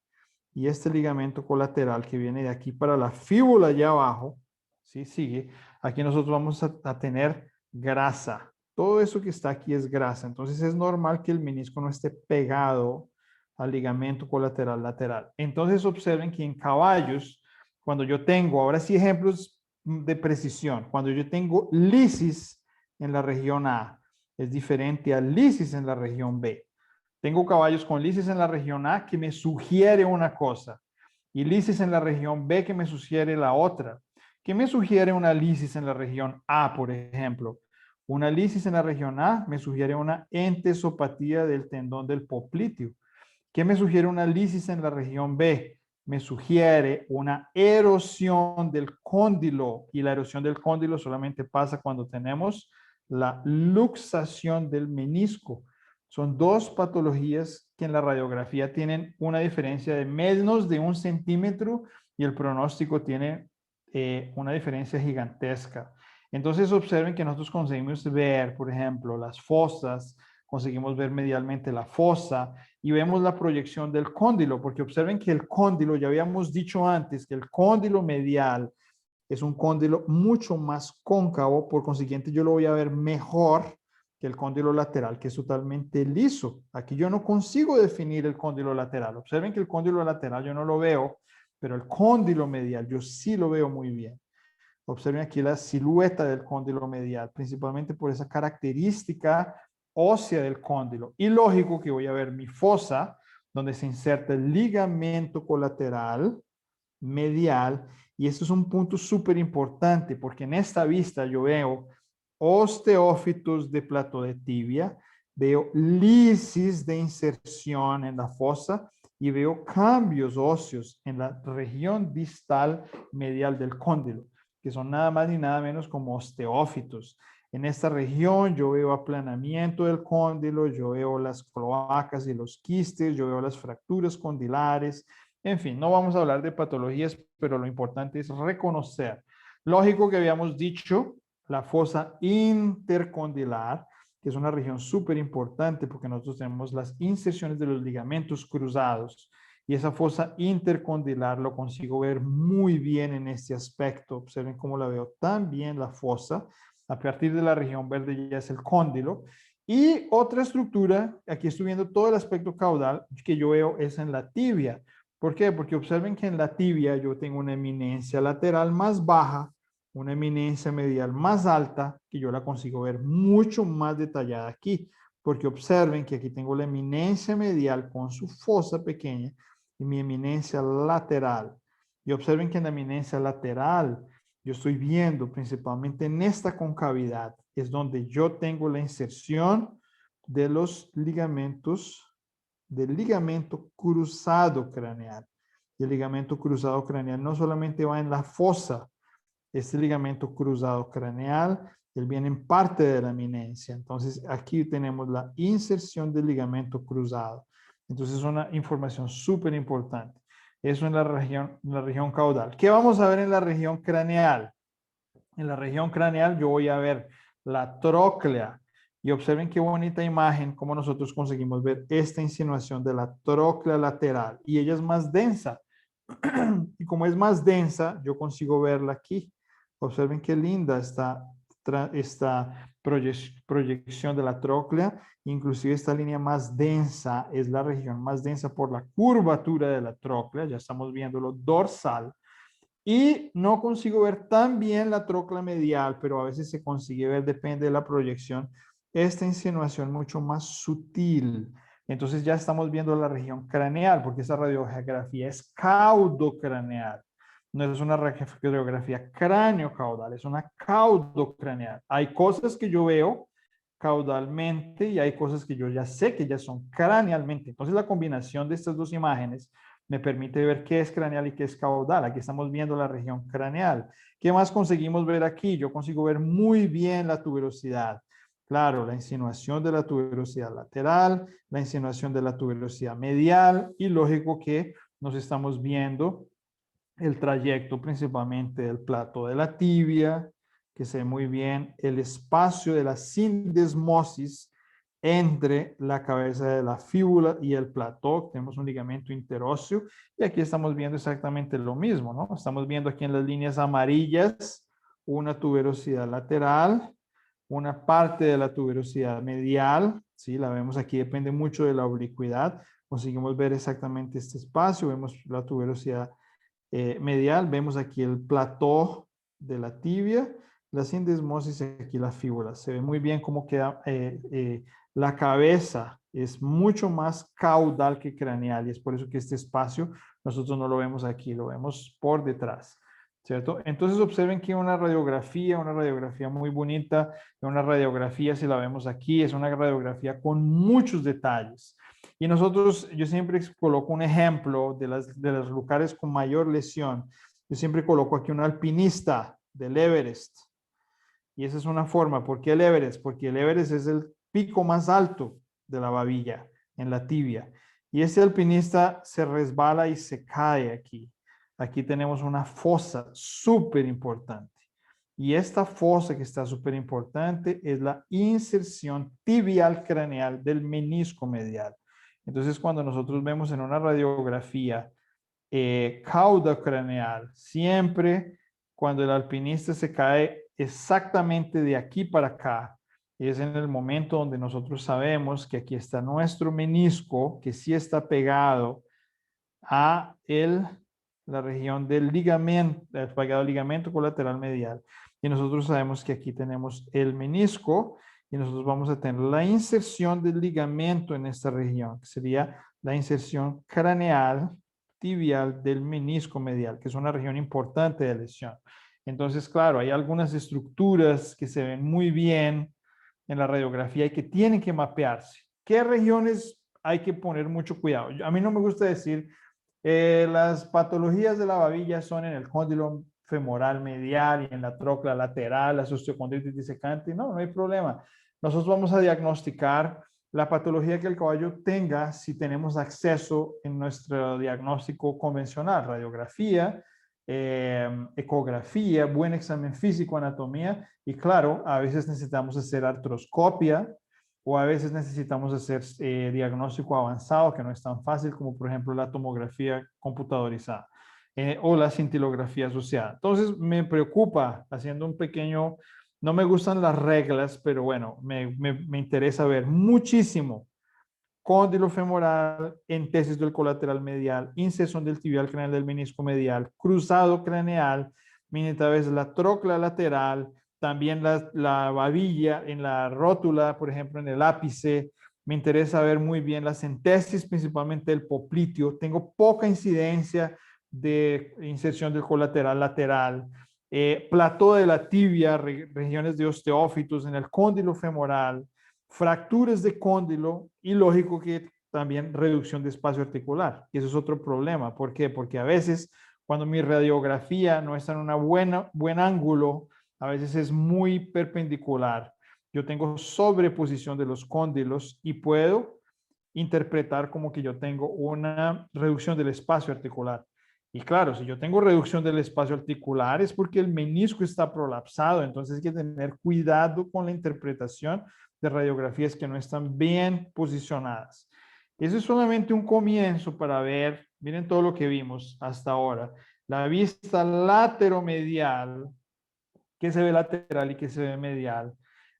y este ligamento colateral que viene de aquí para la fíbula allá abajo, ¿sí? Sigue. Aquí nosotros vamos a tener grasa. Todo eso que está aquí es grasa. Entonces es normal que el menisco no esté pegado al ligamento colateral lateral. Entonces observen que en caballos, cuando yo tengo, ahora sí ejemplos de precisión, cuando yo tengo lisis en la región A, es diferente a lisis en la región B. Tengo caballos con lisis en la región A que me sugiere una cosa y lisis en la región B que me sugiere la otra. ¿Qué me sugiere una lisis en la región A, por ejemplo? Una lisis en la región A me sugiere una entesopatía del tendón del popliteo. ¿Qué me sugiere una lisis en la región B? Me sugiere una erosión del cóndilo y la erosión del cóndilo solamente pasa cuando tenemos la luxación del menisco. Son dos patologías que en la radiografía tienen una diferencia de menos de 1 centímetro y el pronóstico tiene una diferencia gigantesca. Entonces observen que nosotros conseguimos ver, por ejemplo, las fosas, conseguimos ver medialmente la fosa y vemos la proyección del cóndilo, porque observen que el cóndilo, ya habíamos dicho antes, que el cóndilo medial es un cóndilo mucho más cóncavo, por consiguiente yo lo voy a ver mejor que el cóndilo lateral, que es totalmente liso. Aquí yo no consigo definir el cóndilo lateral. Observen que el cóndilo lateral yo no lo veo, pero el cóndilo medial yo sí lo veo muy bien. Observen aquí la silueta del cóndilo medial, principalmente por esa característica ósea del cóndilo. Y lógico que voy a ver mi fosa, donde se inserta el ligamento colateral medial. Y esto es un punto súper importante porque en esta vista yo veo osteófitos de plato de tibia, veo lisis de inserción en la fosa y veo cambios óseos en la región distal medial del cóndilo, que son nada más ni nada menos como osteófitos. En esta región yo veo aplanamiento del cóndilo, yo veo las cloacas y los quistes, yo veo las fracturas condilares. En fin, no vamos a hablar de patologías, pero lo importante es reconocer. Lógico que habíamos dicho la fosa intercondilar, que es una región súper importante porque nosotros tenemos las inserciones de los ligamentos cruzados y esa fosa intercondilar lo consigo ver muy bien en este aspecto. Observen cómo la veo tan bien la fosa. A partir de la región verde ya es el cóndilo. Y otra estructura, aquí estoy viendo todo el aspecto caudal que yo veo es en la tibia. ¿Por qué? Porque observen que en la tibia yo tengo una eminencia lateral más baja, una eminencia medial más alta, que yo la consigo ver mucho más detallada aquí, porque observen que aquí tengo la eminencia medial con su fosa pequeña y mi eminencia lateral. Y observen que en la eminencia lateral yo estoy viendo principalmente en esta concavidad, es donde yo tengo la inserción de los ligamentos, del ligamento cruzado craneal. Y el ligamento cruzado craneal no solamente va en la fosa, este ligamento cruzado craneal, él viene en parte de la eminencia. Entonces aquí tenemos la inserción del ligamento cruzado. Entonces es una información súper importante. Eso en la región caudal. ¿Qué vamos a ver en la región craneal? En la región craneal yo voy a ver la tróclea. Y observen qué bonita imagen, cómo nosotros conseguimos ver esta insinuación de la tróclea lateral. Y ella es más densa. Y como es más densa, yo consigo verla aquí. Observen qué linda esta proyección de la tróclea. Inclusive esta línea más densa es la región más densa por la curvatura de la tróclea. Ya estamos viendo lo dorsal. Y no consigo ver tan bien la tróclea medial, pero a veces se consigue ver, depende de la proyección, esta insinuación mucho más sutil. Entonces ya estamos viendo la región craneal, porque esa radiografía es caudocraneal. No es una radiografía cráneo-caudal, es una caudocraneal. Hay cosas que yo veo caudalmente y hay cosas que yo ya sé que ya son cranealmente. Entonces la combinación de estas dos imágenes me permite ver qué es craneal y qué es caudal. Aquí estamos viendo la región craneal. ¿Qué más conseguimos ver aquí? Yo consigo ver muy bien la tuberosidad. Claro, la insinuación de la tuberosidad lateral, la insinuación de la tuberosidad medial y lógico que nos estamos viendo el trayecto principalmente del plato de la tibia, que se ve muy bien, el espacio de la sindesmosis entre la cabeza de la fíbula y el plató. Tenemos un ligamento interóseo y aquí estamos viendo exactamente lo mismo, ¿no? Estamos viendo aquí en las líneas amarillas una tuberosidad lateral, una parte de la tuberosidad medial, ¿sí? La vemos aquí, depende mucho de la oblicuidad. Conseguimos ver exactamente este espacio, vemos la tuberosidad medial, vemos aquí el plató de la tibia, la sindesmosis y aquí la fíbula. Se ve muy bien cómo queda la cabeza, es mucho más caudal que craneal y es por eso que este espacio nosotros no lo vemos aquí, lo vemos por detrás, ¿cierto? Entonces observen que una radiografía muy bonita, una radiografía, si la vemos aquí, es una radiografía con muchos detalles. Y nosotros, yo siempre coloco un ejemplo de los lugares con mayor lesión. Yo siempre coloco aquí un alpinista del Everest. Y esa es una forma. ¿Por qué el Everest? Porque el Everest es el pico más alto de la babilla, en la tibia. Y este alpinista se resbala y se cae aquí. Aquí tenemos una fosa súper importante. Y esta fosa que está súper importante es la inserción tibial craneal del menisco medial. Entonces, cuando nosotros vemos en una radiografía cauda craneal, siempre cuando el alpinista se cae exactamente de aquí para acá, es en el momento donde nosotros sabemos que aquí está nuestro menisco, que sí está pegado a la región del ligamento, pegado al ligamento colateral medial. Y nosotros sabemos que aquí tenemos el menisco y nosotros vamos a tener la inserción del ligamento en esta región, que sería la inserción craneal tibial del menisco medial, que es una región importante de lesión. Entonces, claro, hay algunas estructuras que se ven muy bien en la radiografía y que tienen que mapearse. ¿Qué regiones hay que poner mucho cuidado? A mí no me gusta decir las patologías de la babilla son en el cóndilo femoral medial y en la tróclea lateral, la osteocondritis disecante. No, no hay problema. Nosotros vamos a diagnosticar la patología que el caballo tenga si tenemos acceso en nuestro diagnóstico convencional, radiografía, ecografía, buen examen físico, anatomía y claro, a veces necesitamos hacer artroscopia o a veces necesitamos hacer diagnóstico avanzado que no es tan fácil como por ejemplo la tomografía computadorizada o la cintilografía asociada. Entonces me preocupa haciendo un pequeño, no me gustan las reglas, pero bueno, me interesa ver muchísimo cóndilo femoral, entesis del colateral medial, inserción del tibial craneal del menisco medial, cruzado craneal, mientras vez la tróclea lateral, también la babilla en la rótula, por ejemplo, en el ápice. Me interesa ver muy bien las entesis, principalmente el popliteo. Tengo poca incidencia de inserción del colateral lateral. Plató de la tibia, regiones de osteófitos en el cóndilo femoral, fracturas de cóndilo y lógico que también reducción de espacio articular. Y eso es otro problema. ¿Por qué? Porque a veces cuando mi radiografía no está en un buen ángulo, a veces es muy perpendicular. Yo tengo sobreposición de los cóndilos y puedo interpretar como que yo tengo una reducción del espacio articular. Y claro, si yo tengo reducción del espacio articular es porque el menisco está prolapsado, entonces hay que tener cuidado con la interpretación de radiografías que no están bien posicionadas. Eso es solamente un comienzo para ver, miren todo lo que vimos hasta ahora, la vista lateromedial, que se ve lateral y que se ve medial,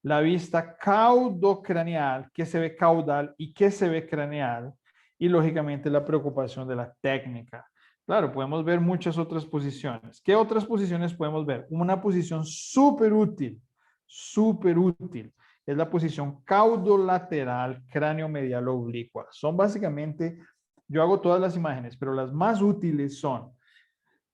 la vista caudocraneal, que se ve caudal y que se ve craneal, y lógicamente la preocupación de la técnica. Claro, podemos ver muchas otras posiciones. ¿Qué otras posiciones podemos ver? Una posición súper útil, es la posición caudolateral cráneo-medial oblicua. Son básicamente, yo hago todas las imágenes, pero las más útiles son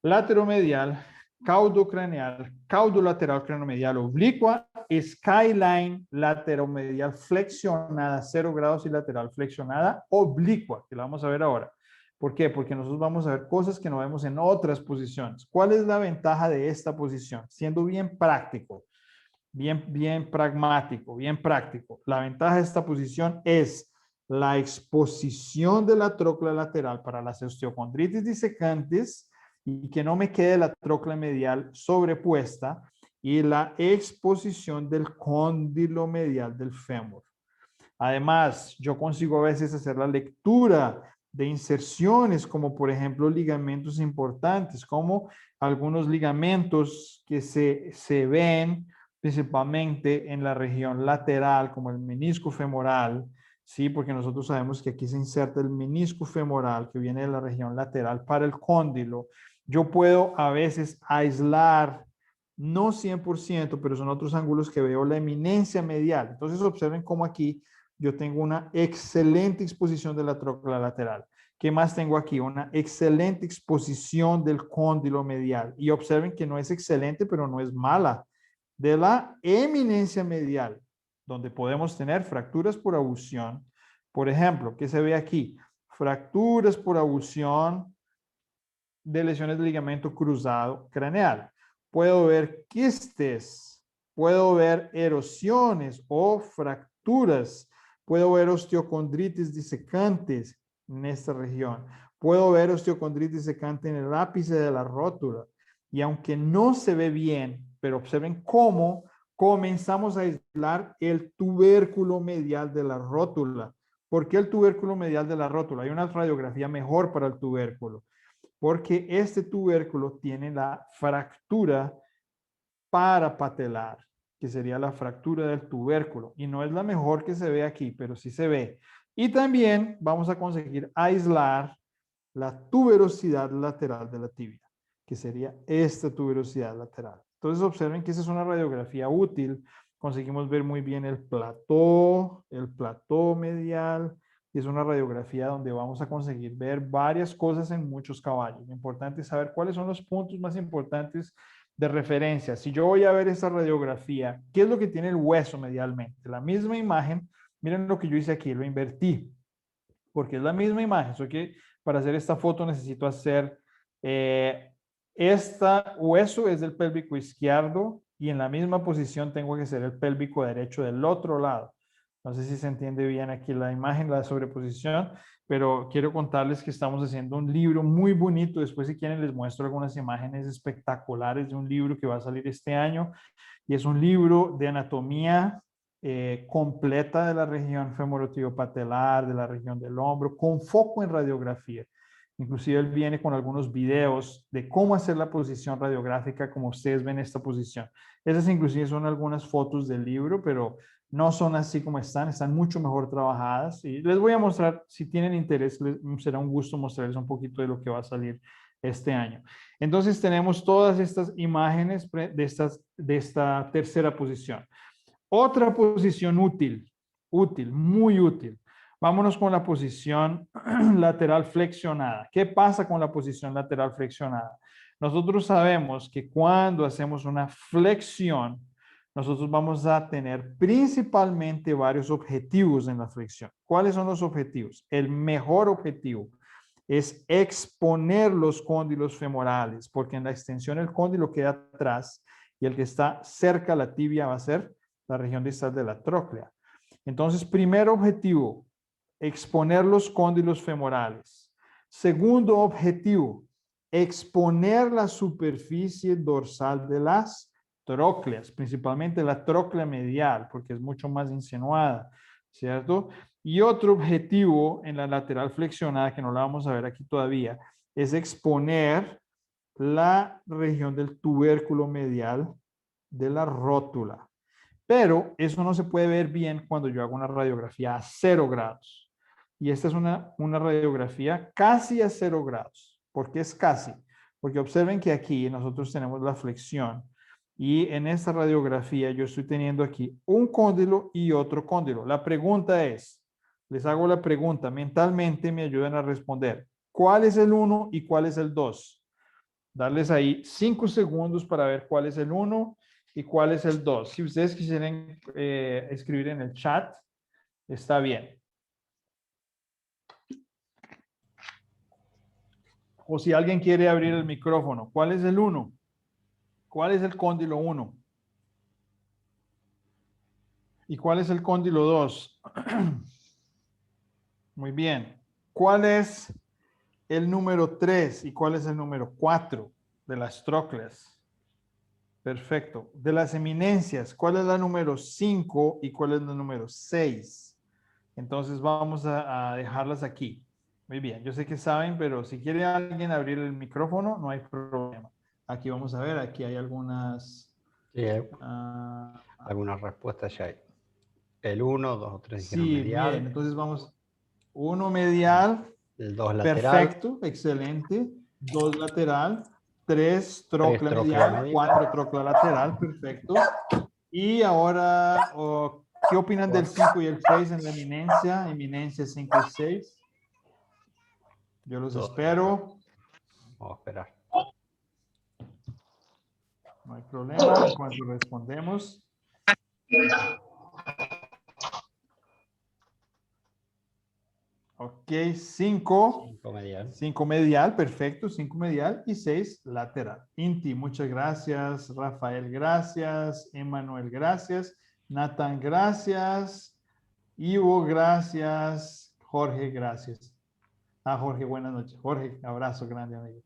lateromedial, caudocraneal, caudolateral craniomedial oblicua, skyline lateromedial flexionada 0 grados y lateral flexionada oblicua, que la vamos a ver ahora. ¿Por qué? Porque nosotros vamos a ver cosas que no vemos en otras posiciones. ¿Cuál es la ventaja de esta posición? Siendo bien práctico, bien pragmático, bien práctico. La ventaja de esta posición es la exposición de la tróclea lateral para las osteocondritis disecantes y que no me quede la tróclea medial sobrepuesta y la exposición del cóndilo medial del fémur. Además, yo consigo a veces hacer la lectura de inserciones, como por ejemplo ligamentos importantes, como algunos ligamentos que se ven principalmente en la región lateral, como el menisco femoral, ¿sí? Porque nosotros sabemos que aquí se inserta el menisco femoral que viene de la región lateral para el cóndilo. Yo puedo a veces aislar, no 100%, pero son otros ángulos que veo la eminencia medial. Entonces observen cómo aquí yo tengo una excelente exposición de la tróclea lateral. ¿Qué más tengo aquí? Una excelente exposición del cóndilo medial. Y observen que no es excelente, pero no es mala. De la eminencia medial, donde podemos tener fracturas por abulsión. Por ejemplo, ¿qué se ve aquí? Fracturas por abulsión de lesiones de ligamento cruzado craneal. Puedo ver quistes, puedo ver erosiones o fracturas, puedo ver osteocondritis disecantes en esta región, puedo ver osteocondritis disecante en el ápice de la rótula. Y aunque no se ve bien, pero observen cómo comenzamos a aislar el tubérculo medial de la rótula. ¿Por qué el tubérculo medial de la rótula? Hay una radiografía mejor para el tubérculo, porque este tubérculo tiene la fractura parapatelar, que sería la fractura del tubérculo, y no es la mejor que se ve aquí, pero sí se ve. Y también vamos a conseguir aislar la tuberosidad lateral de la tibia, que sería esta tuberosidad lateral. Entonces observen que esa es una radiografía útil. Conseguimos ver muy bien el plató medial, y es una radiografía donde vamos a conseguir ver varias cosas en muchos caballos. Lo importante es saber cuáles son los puntos más importantes de referencia. Si yo voy a ver esta radiografía, ¿qué es lo que tiene el hueso medialmente? La misma imagen, miren lo que yo hice aquí, lo invertí, porque es la misma imagen. Solo que para hacer esta foto necesito hacer, esta hueso es del pélvico izquierdo y en la misma posición tengo que hacer el pélvico derecho del otro lado. No sé si se entiende bien aquí la imagen, la sobreposición, pero quiero contarles que estamos haciendo un libro muy bonito. Después, si quieren, les muestro algunas imágenes espectaculares de un libro que va a salir este año. Y es un libro de anatomía completa de la región femoropatelar, de la región del hombro, con foco en radiografía. Inclusive él viene con algunos videos de cómo hacer la posición radiográfica, como ustedes ven esta posición. Esas inclusive son algunas fotos del libro, pero no son así como están mucho mejor trabajadas. Y les voy a mostrar, si tienen interés, será un gusto mostrarles un poquito de lo que va a salir este año. Entonces tenemos todas estas imágenes de esta tercera posición. Otra posición útil, muy útil. Vámonos con la posición lateral flexionada. ¿Qué pasa con la posición lateral flexionada? Nosotros sabemos que cuando hacemos una flexión, nosotros vamos a tener principalmente varios objetivos en la flexión. ¿Cuáles son los objetivos? El mejor objetivo es exponer los cóndilos femorales, porque en la extensión el cóndilo queda atrás y el que está cerca a la tibia va a ser la región distal de la tróclea. Entonces, primer objetivo, exponer los cóndilos femorales. Segundo objetivo, exponer la superficie dorsal de las trócleas, principalmente la tróclea medial, porque es mucho más insinuada, ¿cierto? Y otro objetivo en la lateral flexionada, que no la vamos a ver aquí todavía, es exponer la región del tubérculo medial de la rótula. Pero eso no se puede ver bien cuando yo hago una radiografía a 0 grados. Y esta es una radiografía casi a 0 grados. ¿Por qué es casi? Porque observen que aquí nosotros tenemos la flexión. Y en esta radiografía yo estoy teniendo aquí un cóndilo y otro cóndilo. La pregunta es, les hago la pregunta, mentalmente me ayudan a responder. ¿Cuál es el 1 y cuál es el 2? Darles ahí 5 segundos para ver cuál es el 1 y cuál es el 2. Si ustedes quisieran escribir en el chat, está bien. O si alguien quiere abrir el micrófono, ¿cuál es el 1? ¿Cuál es el cóndilo 1? ¿Y cuál es el cóndilo 2? Muy bien. ¿Cuál es el número 3 y cuál es el número 4 de las trócleas? Perfecto. De las eminencias, ¿cuál es la número 5 y cuál es la número 6? Entonces vamos a dejarlas aquí. Muy bien, yo sé que saben, pero si quiere alguien abrir el micrófono, no hay problema. Aquí vamos a ver, aquí hay algunas... Sí, algunas respuestas ya hay. El 1, 2 o 3 dijeron Sí, medial. bien, entonces vamos, 1 medial, El 2 lateral. perfecto, excelente, 2 lateral, 3 trocla trocla medial, medial. 4 trocla lateral, perfecto. Y ahora, ¿qué opinan del 5 y el 6 en la eminencia? Eminencia 5 y 6. Yo los espero. Vamos a esperar. No hay problema en cuanto respondemos. Ok, 5. 5 medial. 5 medial, perfecto. 5 medial y 6 lateral. Inti, muchas gracias. Rafael, gracias. Emanuel, gracias. Nathan, gracias. Ivo, gracias. Jorge, gracias. Jorge, buenas noches. Jorge, abrazo grande, amigo.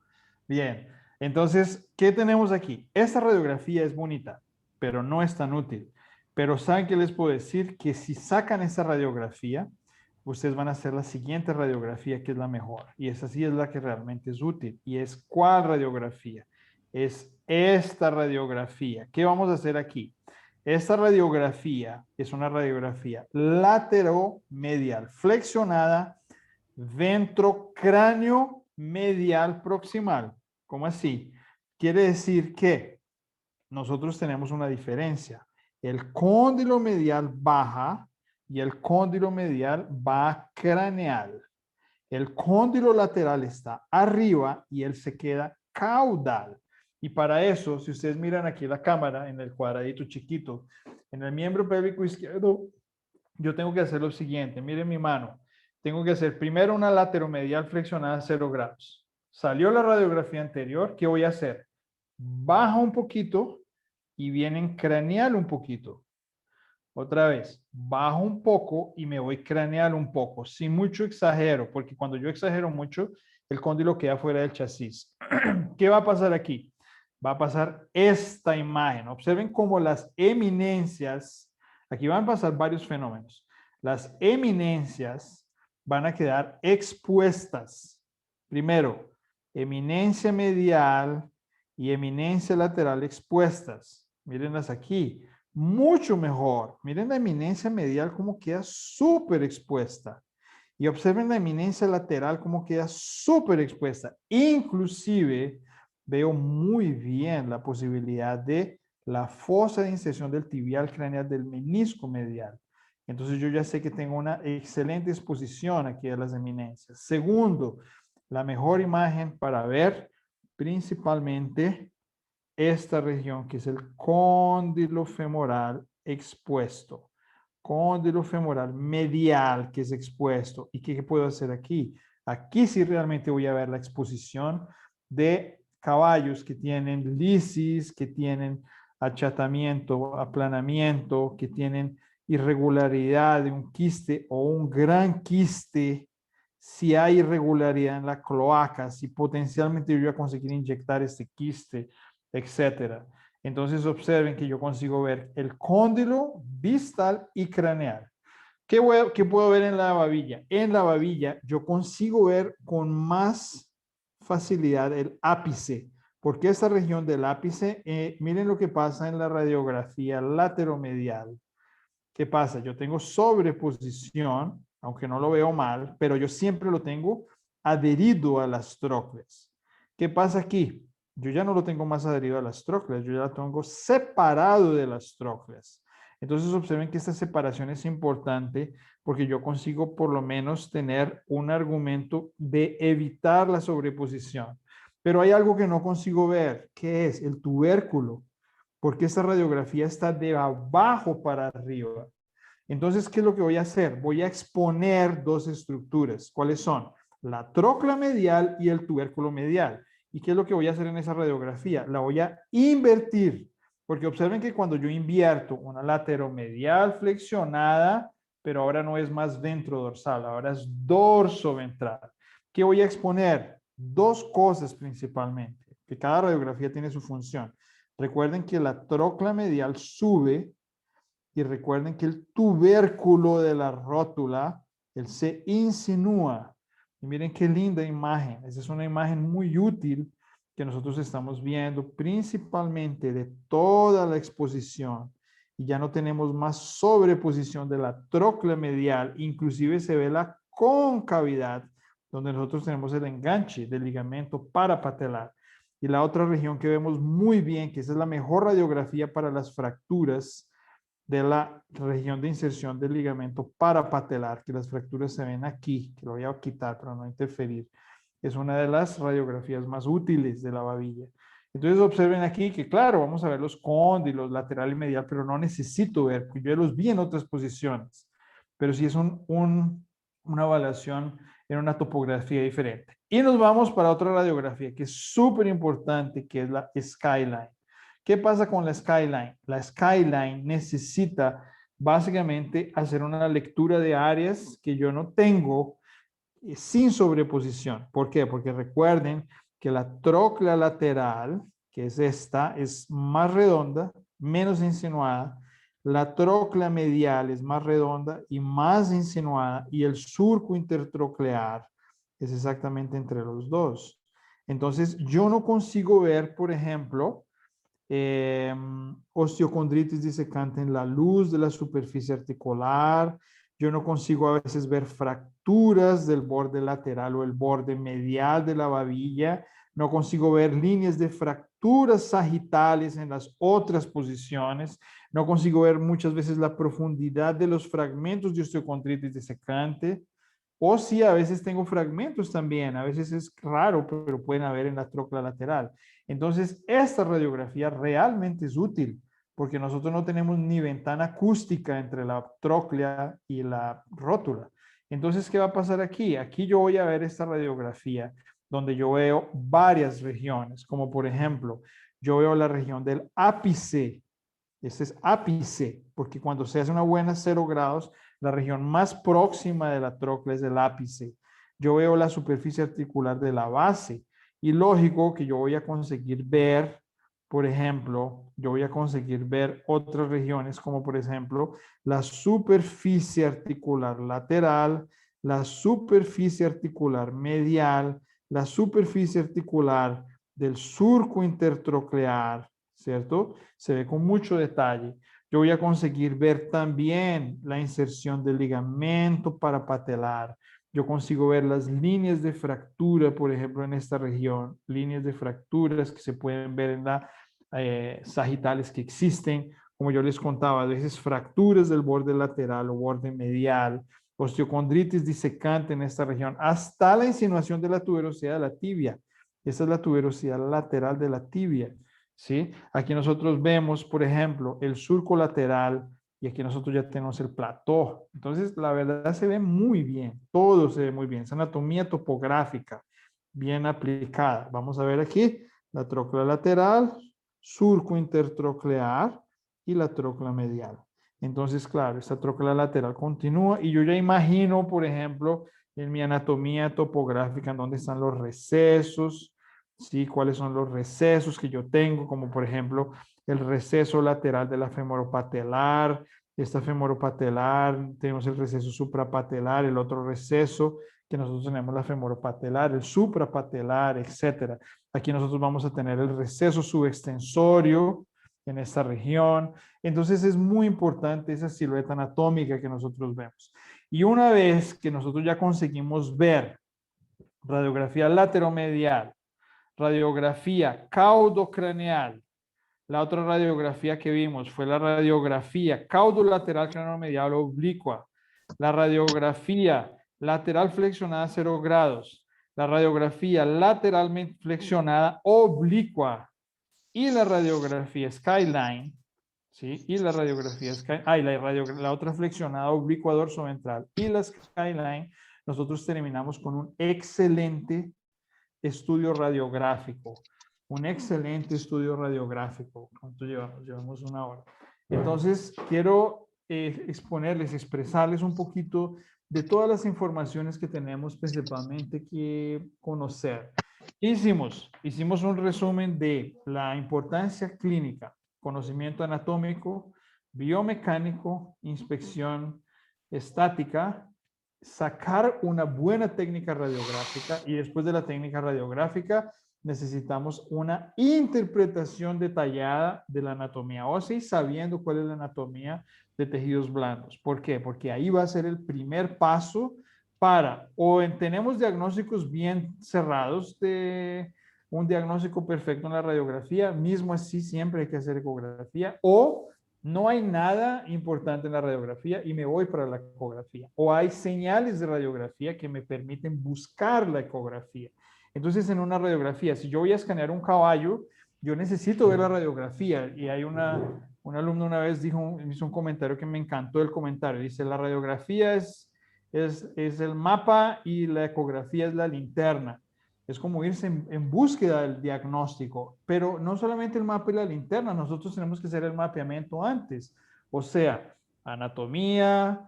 Bien, entonces, ¿qué tenemos aquí? Esta radiografía es bonita, pero no es tan útil. Pero ¿saben qué les puedo decir? Que si sacan esta radiografía, ustedes van a hacer la siguiente radiografía, que es la mejor. Y esa sí es la que realmente es útil. ¿Y es cuál radiografía? Es esta radiografía. ¿Qué vamos a hacer aquí? Esta radiografía es una radiografía lateromedial flexionada ventrocráneo medial proximal. ¿Cómo así? Quiere decir que nosotros tenemos una diferencia. El cóndilo medial baja y el cóndilo medial va craneal. El cóndilo lateral está arriba y él se queda caudal. Y para eso, si ustedes miran aquí la cámara en el cuadradito chiquito, en el miembro pélvico izquierdo, yo tengo que hacer lo siguiente. Miren mi mano. Tengo que hacer primero una lateromedial flexionada a 0 grados. Salió la radiografía anterior. ¿Qué voy a hacer? Baja un poquito y viene en craneal un poquito. Otra vez, bajo un poco y me voy craneal un poco, sin mucho exagero, porque cuando yo exagero mucho, el cóndilo queda fuera del chasis. ¿Qué va a pasar aquí? Va a pasar esta imagen. Observen cómo las eminencias, aquí van a pasar varios fenómenos. Las eminencias van a quedar expuestas. Primero, eminencia medial y eminencia lateral expuestas. Mírenlas aquí. Mucho mejor. Miren la eminencia medial como queda súper expuesta. Y observen la eminencia lateral como queda súper expuesta. Inclusive veo muy bien la posibilidad de la fosa de inserción del tibial craneal del menisco medial. Entonces yo ya sé que tengo una excelente exposición aquí a las eminencias. Segundo, la mejor imagen para ver principalmente esta región que es el cóndilo femoral expuesto. Cóndilo femoral medial que es expuesto. ¿Y qué puedo hacer aquí? Aquí sí realmente voy a ver la exposición de caballos que tienen lisis, que tienen achatamiento, aplanamiento, que tienen irregularidad de un quiste o un gran quiste. Si hay irregularidad en la cloaca, si potencialmente yo voy a conseguir inyectar este quiste, etcétera. Entonces observen que yo consigo ver el cóndilo, distal y craneal. ¿Qué puedo ver en la babilla? En la babilla yo consigo ver con más facilidad el ápice, porque esta región del ápice, miren lo que pasa en la radiografía lateromedial. ¿Qué pasa? Yo tengo sobreposición, aunque no lo veo mal, pero yo siempre lo tengo adherido a las trocles. ¿Qué pasa aquí? Yo ya no lo tengo más adherido a las trocles, yo ya lo tengo separado de las trocles. Entonces observen que esta separación es importante porque yo consigo por lo menos tener un argumento de evitar la sobreposición. Pero hay algo que no consigo ver, que es el tubérculo, porque esta radiografía está de abajo para arriba. Entonces, ¿qué es lo que voy a hacer? Voy a exponer dos estructuras. ¿Cuáles son? La trocla medial y el tubérculo medial. ¿Y qué es lo que voy a hacer en esa radiografía? La voy a invertir, porque observen que cuando yo invierto una lateromedial flexionada, pero ahora no es más ventrodorsal, ahora es dorso ventral. ¿Qué voy a exponer? Dos cosas principalmente, que cada radiografía tiene su función. Recuerden que la trocla medial sube y recuerden que el tubérculo de la rótula él se insinúa. Y miren qué linda imagen. Esa es una imagen muy útil que nosotros estamos viendo principalmente de toda la exposición. Y ya no tenemos más sobreposición de la tróclea medial, inclusive se ve la concavidad, donde nosotros tenemos el enganche del ligamento parapatelar. Y la otra región que vemos muy bien, que esa es la mejor radiografía para las fracturas, de la región de inserción del ligamento parapatelar, que las fracturas se ven aquí, que lo voy a quitar para no interferir. Es una de las radiografías más útiles de la babilla. Entonces observen aquí que claro, vamos a ver los cóndilos lateral y medial, pero no necesito ver, porque yo los vi en otras posiciones. Pero sí es una evaluación en una topografía diferente. Y nos vamos para otra radiografía que es súper importante, que es la skyline. ¿Qué pasa con la skyline? La skyline necesita básicamente hacer una lectura de áreas que yo no tengo sin sobreposición. ¿Por qué? Porque recuerden que la tróclea lateral, que es esta, es más redonda, menos insinuada. La tróclea medial es más redonda y más insinuada. Y el surco intertroclear es exactamente entre los dos. Entonces, yo no consigo ver, por ejemplo, osteocondritis disecante en la luz de la superficie articular. Yo no consigo a veces ver fracturas del borde lateral o el borde medial de la babilla. No consigo ver líneas de fracturas sagitales en las otras posiciones. No consigo ver muchas veces la profundidad de los fragmentos de osteocondritis disecante. O sí, a veces tengo fragmentos también, a veces es raro, pero pueden haber en la tróclea lateral. Entonces, esta radiografía realmente es útil porque nosotros no tenemos ni ventana acústica entre la tróclea y la rótula. Entonces, ¿qué va a pasar aquí? Aquí yo voy a ver esta radiografía donde yo veo varias regiones, como por ejemplo, yo veo la región del ápice. Este es ápice, porque cuando se hace una buena 0 grados, la región más próxima de la tróclea es el ápice. Yo veo la superficie articular de la base y lógico que yo voy a conseguir ver, por ejemplo, yo voy a conseguir ver otras regiones como por ejemplo la superficie articular lateral, la superficie articular medial, la superficie articular del surco intertroclear, ¿cierto? Se ve con mucho detalle. Yo voy a conseguir ver también la inserción del ligamento parapatelar. Yo consigo ver las líneas de fractura, por ejemplo, en esta región, líneas de fracturas que se pueden ver en la sagitales que existen, como yo les contaba, a veces fracturas del borde lateral o borde medial, osteocondritis disecante en esta región, hasta la insinuación de la tuberosidad de la tibia. Esta es la tuberosidad lateral de la tibia. ¿Sí? Aquí nosotros vemos, por ejemplo, el surco lateral y aquí nosotros ya tenemos el plató. Entonces, la verdad se ve muy bien, todo se ve muy bien. Es anatomía topográfica bien aplicada. Vamos a ver aquí la tróclea lateral, surco intertroclear y la tróclea medial. Entonces, claro, esta tróclea lateral continúa y yo ya imagino, por ejemplo, en mi anatomía topográfica, en dónde están los recesos, ¿sí? Cuáles son los recesos que yo tengo, como por ejemplo el receso lateral de la femoropatelar, esta femoropatelar, tenemos el receso suprapatelar, el otro receso que nosotros tenemos la femoropatelar, el suprapatelar, etcétera. Aquí nosotros vamos a tener el receso subextensorio en esta región. Entonces es muy importante esa silueta anatómica que nosotros vemos. Y una vez que nosotros ya conseguimos ver radiografía lateromedial, radiografía caudocraneal. La otra radiografía que vimos fue la radiografía caudolateral craniomedial oblicua, la radiografía lateral flexionada 0 grados, la radiografía lateralmente flexionada oblicua y la radiografía skyline, ¿sí? Y la radiografía skyline, la otra flexionada oblicua dorsoventral y la skyline, nosotros terminamos con un excelente estudio radiográfico, un excelente estudio radiográfico. ¿Cuánto llevamos? Llevamos 1 hora. Entonces, quiero expresarles un poquito de todas las informaciones que tenemos principalmente que conocer. Hicimos un resumen de la importancia clínica, conocimiento anatómico, biomecánico, inspección estática, sacar una buena técnica radiográfica y después de la técnica radiográfica necesitamos una interpretación detallada de la anatomía ósea y sabiendo cuál es la anatomía de tejidos blandos. ¿Por qué? Porque ahí va a ser el primer paso para, tenemos diagnósticos bien cerrados de un diagnóstico perfecto en la radiografía, mismo así siempre hay que hacer ecografía, o no hay nada importante en la radiografía y me voy para la ecografía. O hay señales de radiografía que me permiten buscar la ecografía. Entonces, en una radiografía, si yo voy a escanear un caballo, yo necesito ver la radiografía. Y hay un alumno una vez hizo un comentario que me encantó el comentario. Dice, la radiografía es el mapa y la ecografía es la linterna. Es como irse en búsqueda del diagnóstico, pero no solamente el mapa y la linterna, nosotros tenemos que hacer el mapeamiento antes, o sea, anatomía,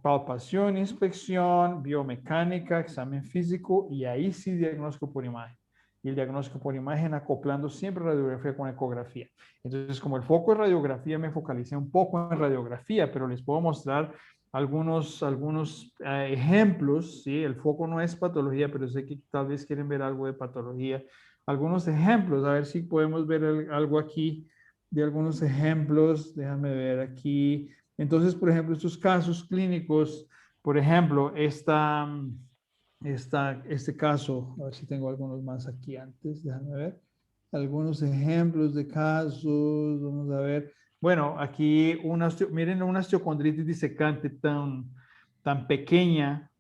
palpación, inspección, biomecánica, examen físico y ahí sí diagnóstico por imagen. Y el diagnóstico por imagen acoplando siempre radiografía con ecografía. Entonces, como el foco es radiografía, me focalicé un poco en radiografía, pero les puedo mostrar algunos ejemplos, ¿sí? El foco no es patología, pero sé que tal vez quieren ver algo de patología. Algunos ejemplos, a ver si podemos ver algo aquí de algunos ejemplos. Déjame ver aquí. Entonces, por ejemplo, estos casos clínicos, por ejemplo, este caso, a ver si tengo algunos más aquí antes, déjame ver. Algunos ejemplos de casos, vamos a ver. Bueno, aquí miren una osteocondritis disecante tan pequeña,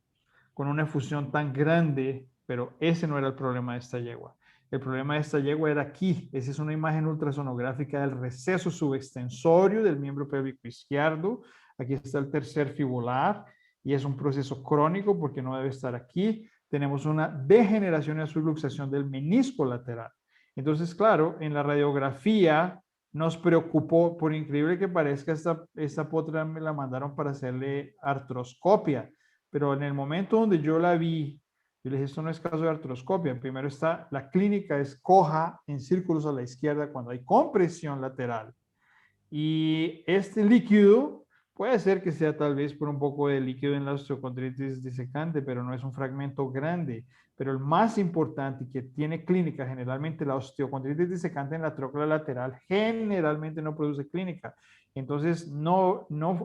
con una efusión tan grande, pero ese no era el problema de esta yegua. El problema de esta yegua era aquí. Esa es una imagen ultrasonográfica del receso subextensorio del miembro pélvico izquierdo. Aquí está el tercer fibular y es un proceso crónico porque no debe estar aquí. Tenemos una degeneración y subluxación del menisco lateral. Entonces, claro, en la radiografía nos preocupó, por increíble que parezca, esta potra me la mandaron para hacerle artroscopia, pero en el momento donde yo la vi, yo le dije, esto no es caso de artroscopia. Primero está, la clínica es coja en círculos a la izquierda cuando hay compresión lateral. Y este líquido puede ser que sea tal vez por un poco de líquido en la osteocondritis disecante, pero no es un fragmento grande. Pero el más importante y que tiene clínica, generalmente la osteocondritis disecante en la trócula lateral, generalmente no produce clínica. Entonces,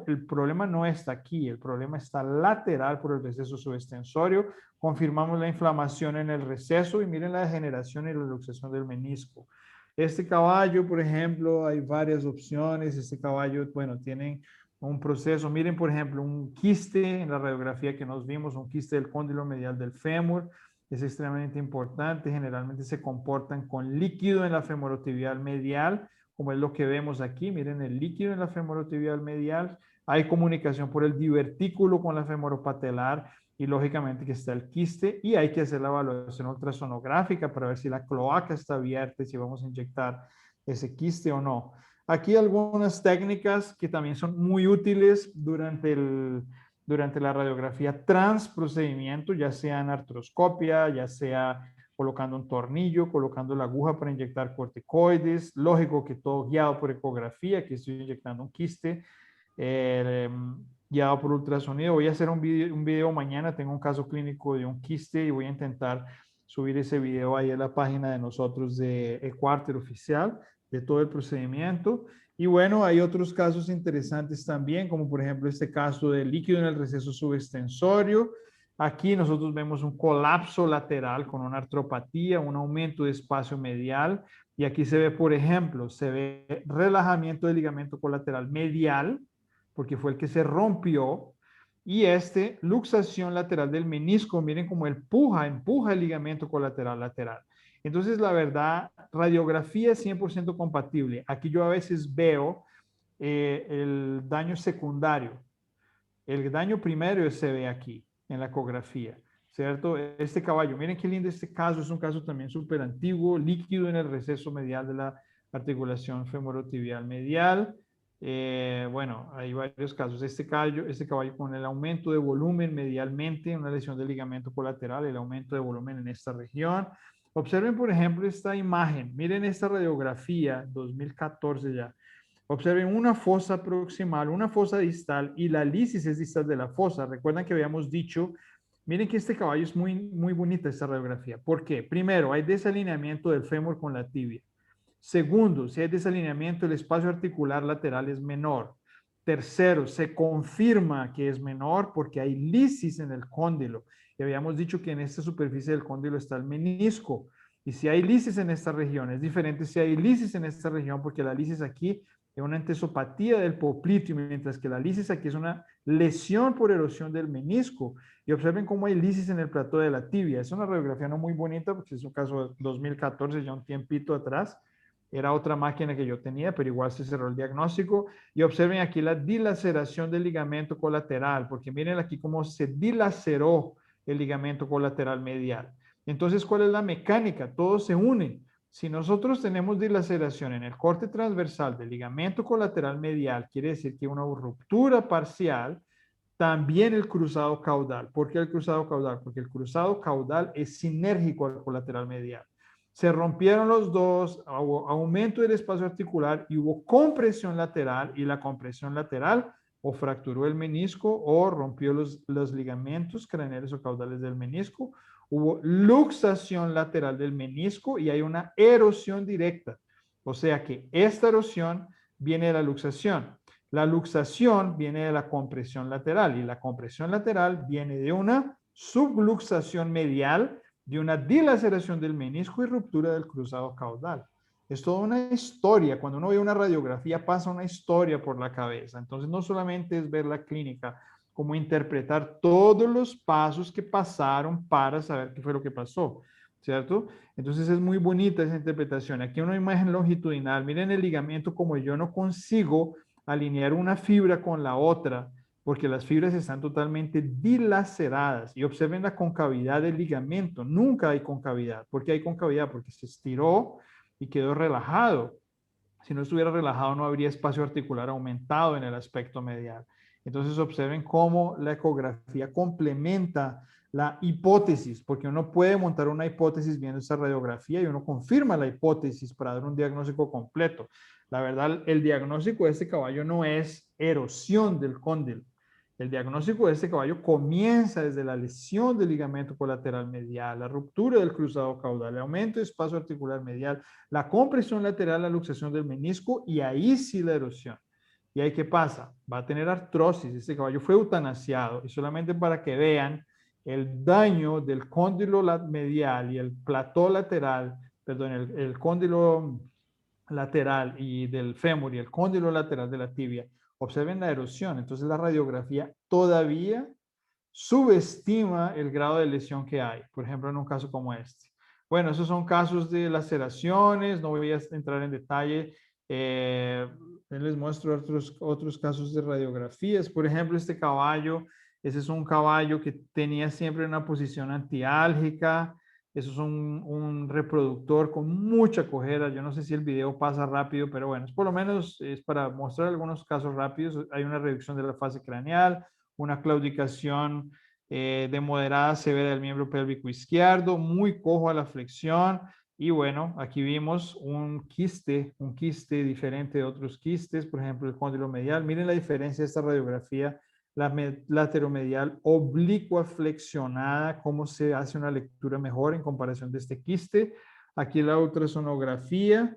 el problema no está aquí, el problema está lateral por el receso subextensorio. Confirmamos la inflamación en el receso y miren la degeneración y la luxación del menisco. Este caballo, por ejemplo, hay varias opciones. Este caballo, bueno, tienen un proceso. Miren, por ejemplo, un quiste en la radiografía que nos vimos, un quiste del cóndilo medial del fémur. Es extremadamente importante. Generalmente se comportan con líquido en la femorotibial medial, como es lo que vemos aquí. Miren el líquido en la femorotibial medial. Hay comunicación por el divertículo con la femoropatelar y lógicamente que está el quiste y hay que hacer la evaluación ultrasonográfica para ver si la cloaca está abierta y si vamos a inyectar ese quiste o no. Aquí algunas técnicas que también son muy útiles durante la radiografía trans procedimiento, ya sea en artroscopia, ya sea colocando un tornillo, colocando la aguja para inyectar corticoides, lógico que todo guiado por ecografía, que estoy inyectando un quiste, guiado por ultrasonido. Voy a hacer un video mañana, tengo un caso clínico de un quiste y voy a intentar subir ese video ahí a la página de nosotros de Ecuarter Oficial, de todo el procedimiento. Y bueno, hay otros casos interesantes también, como por ejemplo este caso de líquido en el receso subextensorio. Aquí nosotros vemos un colapso lateral con una artropatía, un aumento de espacio medial. Y aquí se ve, por ejemplo, se ve relajamiento del ligamento colateral medial, porque fue el que se rompió, y luxación lateral del menisco, miren cómo empuja el ligamento colateral lateral. Entonces, la verdad, radiografía es 100% compatible. Aquí yo a veces veo el daño secundario. El daño primario se ve aquí, en la ecografía, ¿cierto? Este caballo, miren qué lindo este caso, es un caso también súper antiguo, líquido en el receso medial de la articulación femorotibial medial. Bueno, hay varios casos. Este caballo con el aumento de volumen medialmente, una lesión del ligamento colateral, el aumento de volumen en esta región. Observen, por ejemplo, esta imagen. Miren esta radiografía, 2014 ya. Observen una fosa proximal, una fosa distal y la lisis es distal de la fosa. Recuerdan que habíamos dicho, miren que este caballo es muy bonita esta radiografía. ¿Por qué? Primero, hay desalineamiento del fémur con la tibia. Segundo, si hay desalineamiento, el espacio articular lateral es menor. Tercero, se confirma que es menor porque hay lisis en el cóndilo. Y habíamos dicho que en esta superficie del cóndilo está el menisco. Y si hay lisis en esta región, es diferente si hay lisis en esta región, porque la lisis aquí es una entesopatía del popliteo, mientras que la lisis aquí es una lesión por erosión del menisco. Y observen cómo hay lisis en el plató de la tibia. Es una radiografía no muy bonita, porque es un caso de 2014, ya un tiempito atrás. Era otra máquina que yo tenía, pero igual se cerró el diagnóstico. Y observen aquí la dilaceración del ligamento colateral, porque miren aquí cómo se dilaceró el ligamento colateral medial. Entonces, ¿cuál es la mecánica? Todo se une. Si nosotros tenemos dilaceración en el corte transversal del ligamento colateral medial, quiere decir que una ruptura parcial, también el cruzado caudal. ¿Por qué el cruzado caudal? Porque el cruzado caudal es sinérgico al colateral medial. Se rompieron los dos, hubo aumento del espacio articular y hubo compresión lateral, y la compresión lateral o fracturó el menisco o rompió los ligamentos craneales o caudales del menisco. Hubo luxación lateral del menisco y hay una erosión directa. O sea que esta erosión viene de la luxación. La luxación viene de la compresión lateral y la compresión lateral viene de una subluxación medial, de una dilaceración del menisco y ruptura del cruzado caudal. Es toda una historia. Cuando uno ve una radiografía pasa una historia por la cabeza. Entonces no solamente es ver la clínica, como interpretar todos los pasos que pasaron para saber qué fue lo que pasó, ¿cierto? Entonces es muy bonita esa interpretación. Aquí una imagen longitudinal. Miren el ligamento como yo no consigo alinear una fibra con la otra, porque las fibras están totalmente dilaceradas. Y observen la concavidad del ligamento. Nunca hay concavidad. ¿Por qué hay concavidad? Porque se estiró y quedó relajado. Si no estuviera relajado, no habría espacio articular aumentado en el aspecto medial. Entonces observen cómo la ecografía complementa la hipótesis, porque uno puede montar una hipótesis viendo esa radiografía y uno confirma la hipótesis para dar un diagnóstico completo. La verdad, el diagnóstico de este caballo no es erosión del cóndilo. El diagnóstico de este caballo comienza desde la lesión del ligamento colateral medial, la ruptura del cruzado caudal, el aumento de espacio articular medial, la compresión lateral, la luxación del menisco y ahí sí la erosión. ¿Y ahí qué pasa? Va a tener artrosis. Este caballo fue eutanasiado y solamente para que vean el daño del cóndilo medial y el plató lateral, perdón, el cóndilo lateral y del fémur y el cóndilo lateral de la tibia. Observen la erosión. Entonces la radiografía todavía subestima el grado de lesión que hay, por ejemplo, en un caso como este. Bueno, esos son casos de laceraciones, no voy a entrar en detalle. Les muestro otros casos de radiografías. Por ejemplo, este caballo, ese es un caballo que tenía siempre una posición antiálgica. Eso es un reproductor con mucha cojera. Yo no sé si el video pasa rápido, pero bueno, por lo menos es para mostrar algunos casos rápidos. Hay una reducción de la fase craneal, una claudicación de moderada a severa del miembro pélvico izquierdo, muy cojo a la flexión. Y bueno, aquí vimos un quiste diferente de otros quistes, por ejemplo, el cóndilo medial. Miren la diferencia de esta radiografía, la lateromedial oblicua flexionada, cómo se hace una lectura mejor en comparación de este quiste. Aquí la ultrasonografía.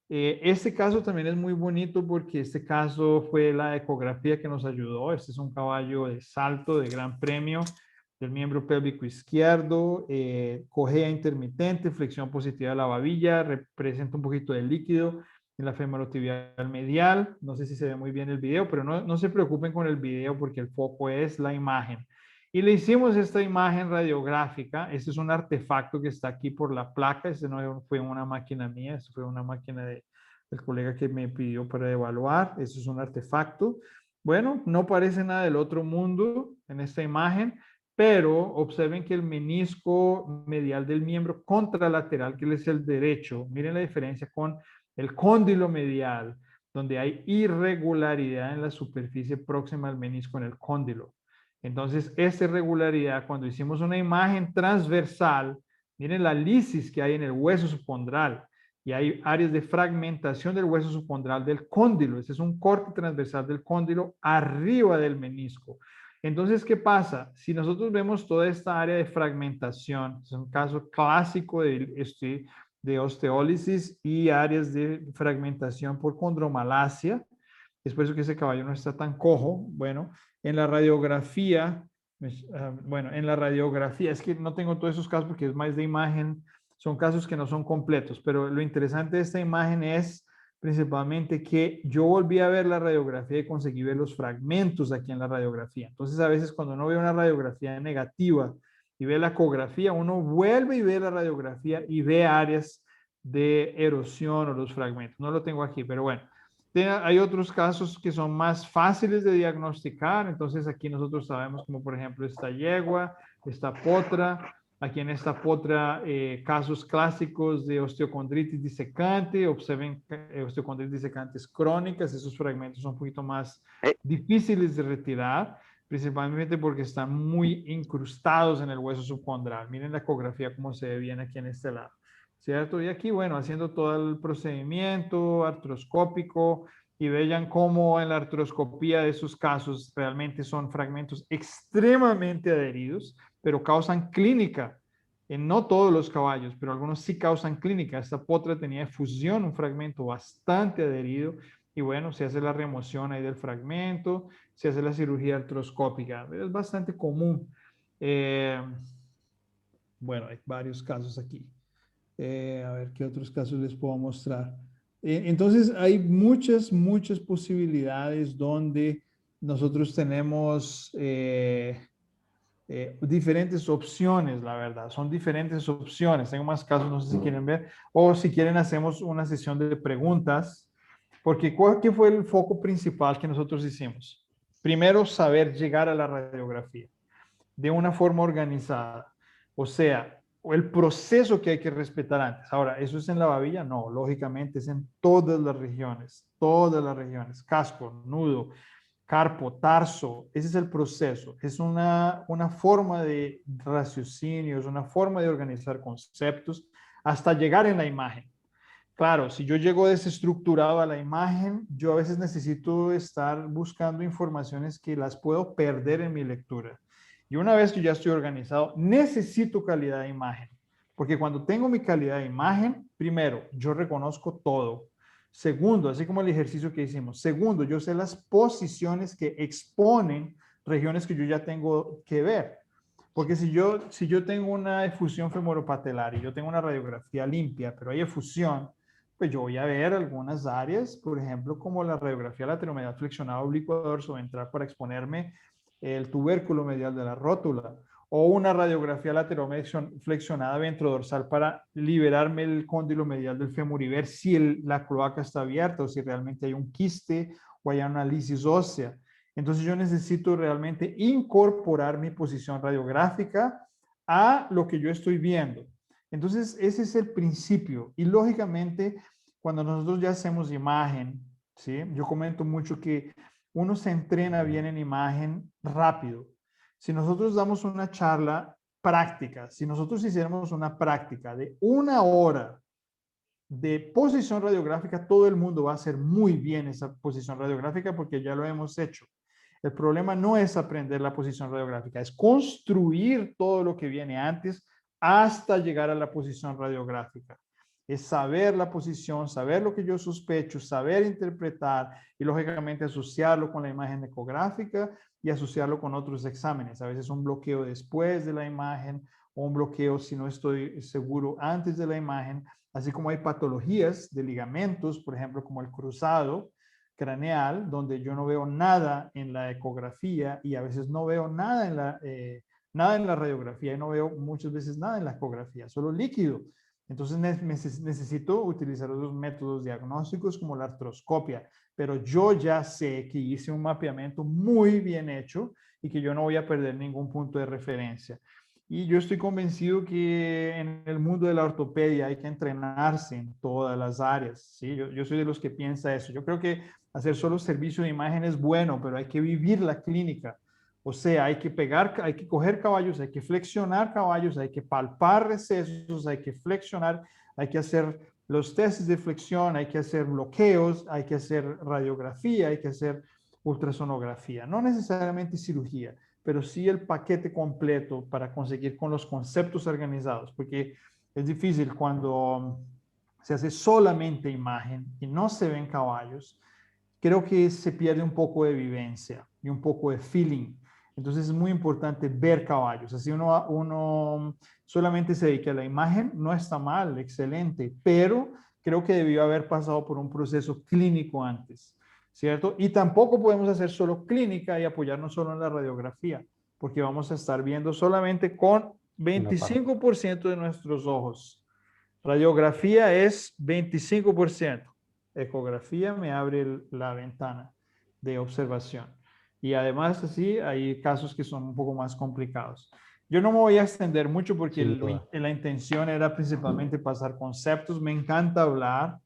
Este caso también es muy bonito porque este caso fue la ecografía que nos ayudó. Este es un caballo de salto de gran premio del miembro pélvico izquierdo, cojea intermitente, flexión positiva de la babilla, representa un poquito de líquido en la femorotibial medial. No sé si se ve muy bien el video, pero no se preocupen con el video porque el foco es la imagen. Y le hicimos esta imagen radiográfica. Este es un artefacto que está aquí por la placa. Este no fue una máquina mía, esto fue una máquina del colega que me pidió para evaluar. Este es un artefacto. Bueno, no parece nada del otro mundo en esta imagen, pero observen que el menisco medial del miembro contralateral, que es el derecho, miren la diferencia con el cóndilo medial, donde hay irregularidad en la superficie próxima al menisco en el cóndilo. Entonces, esta irregularidad, cuando hicimos una imagen transversal, miren la lisis que hay en el hueso subcondral. y hay áreas de fragmentación del hueso subcondral del cóndilo. Ese es un corte transversal del cóndilo arriba del menisco. Entonces, ¿qué pasa? Si nosotros vemos toda esta área de fragmentación, es un caso clásico de osteólisis y áreas de fragmentación por condromalacia. Es por eso que ese caballo no está tan cojo. Bueno, en la radiografía, es que no tengo todos esos casos porque es más de imagen, son casos que no son completos, pero lo interesante de esta imagen es principalmente que yo volví a ver la radiografía y conseguí ver los fragmentos aquí en la radiografía. Entonces, a veces cuando uno ve una radiografía negativa y ve la ecografía, uno vuelve y ve la radiografía y ve áreas de erosión o los fragmentos. No lo tengo aquí, pero bueno. Hay otros casos que son más fáciles de diagnosticar, entonces aquí nosotros sabemos como por ejemplo esta yegua, esta potra, aquí en esta potra casos clásicos de osteocondritis disecante, observen osteocondritis disecantes crónicas, esos fragmentos son un poquito más difíciles de retirar, principalmente porque están muy incrustados en el hueso subcondral. Miren la ecografía como se ve bien aquí en este lado. ¿Cierto? Y aquí, bueno, haciendo todo el procedimiento artroscópico y vean cómo en la artroscopía de esos casos realmente son fragmentos extremadamente adheridos, pero causan clínica. En no todos los caballos, pero algunos sí causan clínica. Esta potra tenía efusión, un fragmento bastante adherido, y bueno, se hace la remoción ahí del fragmento, se hace la cirugía artroscópica. Es bastante común. Bueno, hay varios casos aquí. A ver qué otros casos les puedo mostrar. Entonces, hay muchas posibilidades donde nosotros tenemos diferentes opciones, la verdad. Son diferentes opciones. Tengo más casos, no sé si quieren ver. O si quieren, hacemos una sesión de preguntas. Porque ¿qué fue el foco principal que nosotros hicimos? Primero, saber llegar a la radiografía de una forma organizada. O sea, el proceso que hay que respetar antes. Ahora, ¿eso es en la babilla? No, lógicamente es en todas las regiones, casco, nudo, carpo, tarso. Ese es el proceso. Es una forma de raciocinio, es una forma de organizar conceptos hasta llegar en la imagen. Claro, si yo llego desestructurado a la imagen, yo a veces necesito estar buscando informaciones que las puedo perder en mi lectura. Y una vez que ya estoy organizado, necesito calidad de imagen. Porque cuando tengo mi calidad de imagen, primero, yo reconozco todo. Segundo, así como el ejercicio que hicimos. Segundo, yo sé las posiciones que exponen regiones que yo ya tengo que ver. Porque si yo tengo una efusión femoropatelar y yo tengo una radiografía limpia, pero hay efusión, pues yo voy a ver algunas áreas, por ejemplo, como la radiografía lateromedial flexionada oblicuo dorsoventral para exponerme el tubérculo medial de la rótula, o una radiografía lateroflexionada ventrodorsal para liberarme el cóndilo medial del fémur y ver si la cloaca está abierta o si realmente hay un quiste o hay una lisis ósea. Entonces yo necesito realmente incorporar mi posición radiográfica a lo que yo estoy viendo. Entonces ese es el principio y lógicamente cuando nosotros ya hacemos imagen, ¿sí? Yo comento mucho que uno se entrena bien en imagen rápido. Si nosotros damos una charla práctica, si nosotros hiciéramos una práctica de 1 hora de posición radiográfica, todo el mundo va a hacer muy bien esa posición radiográfica porque ya lo hemos hecho. El problema no es aprender la posición radiográfica, es construir todo lo que viene antes hasta llegar a la posición radiográfica. Es saber la posición, saber lo que yo sospecho, saber interpretar y lógicamente asociarlo con la imagen ecográfica y asociarlo con otros exámenes. A veces un bloqueo después de la imagen o un bloqueo si no estoy seguro antes de la imagen, así como hay patologías de ligamentos, por ejemplo, como el cruzado craneal, donde yo no veo nada en la ecografía y a veces no veo nada en la radiografía y no veo muchas veces nada en la ecografía, solo líquido. Entonces necesito utilizar otros métodos diagnósticos como la artroscopia, pero yo ya sé que hice un mapeamiento muy bien hecho y que yo no voy a perder ningún punto de referencia. Y yo estoy convencido que en el mundo de la ortopedia hay que entrenarse en todas las áreas, ¿sí? Yo soy de los que piensa eso. Yo creo que hacer solo servicio de imagen es bueno, pero hay que vivir la clínica. O sea, hay que coger caballos, hay que flexionar caballos, hay que palpar recesos, hay que flexionar, hay que hacer los testes de flexión, hay que hacer bloqueos, hay que hacer radiografía, hay que hacer ultrasonografía. No necesariamente cirugía, pero sí el paquete completo para conseguir con los conceptos organizados, porque es difícil cuando se hace solamente imagen y no se ven caballos. Creo que se pierde un poco de vivencia y un poco de feeling. Entonces es muy importante ver caballos. Así uno solamente se dedica a la imagen, no está mal, excelente, pero creo que debió haber pasado por un proceso clínico antes, ¿cierto? Y tampoco podemos hacer solo clínica y apoyarnos solo en la radiografía, porque vamos a estar viendo solamente con 25% de nuestros ojos. Radiografía es 25%. Ecografía me abre la ventana de observación. Y además, así, hay casos que son un poco más complicados. Yo no me voy a extender mucho porque Sin duda. la intención era principalmente pasar conceptos. Me encanta hablar,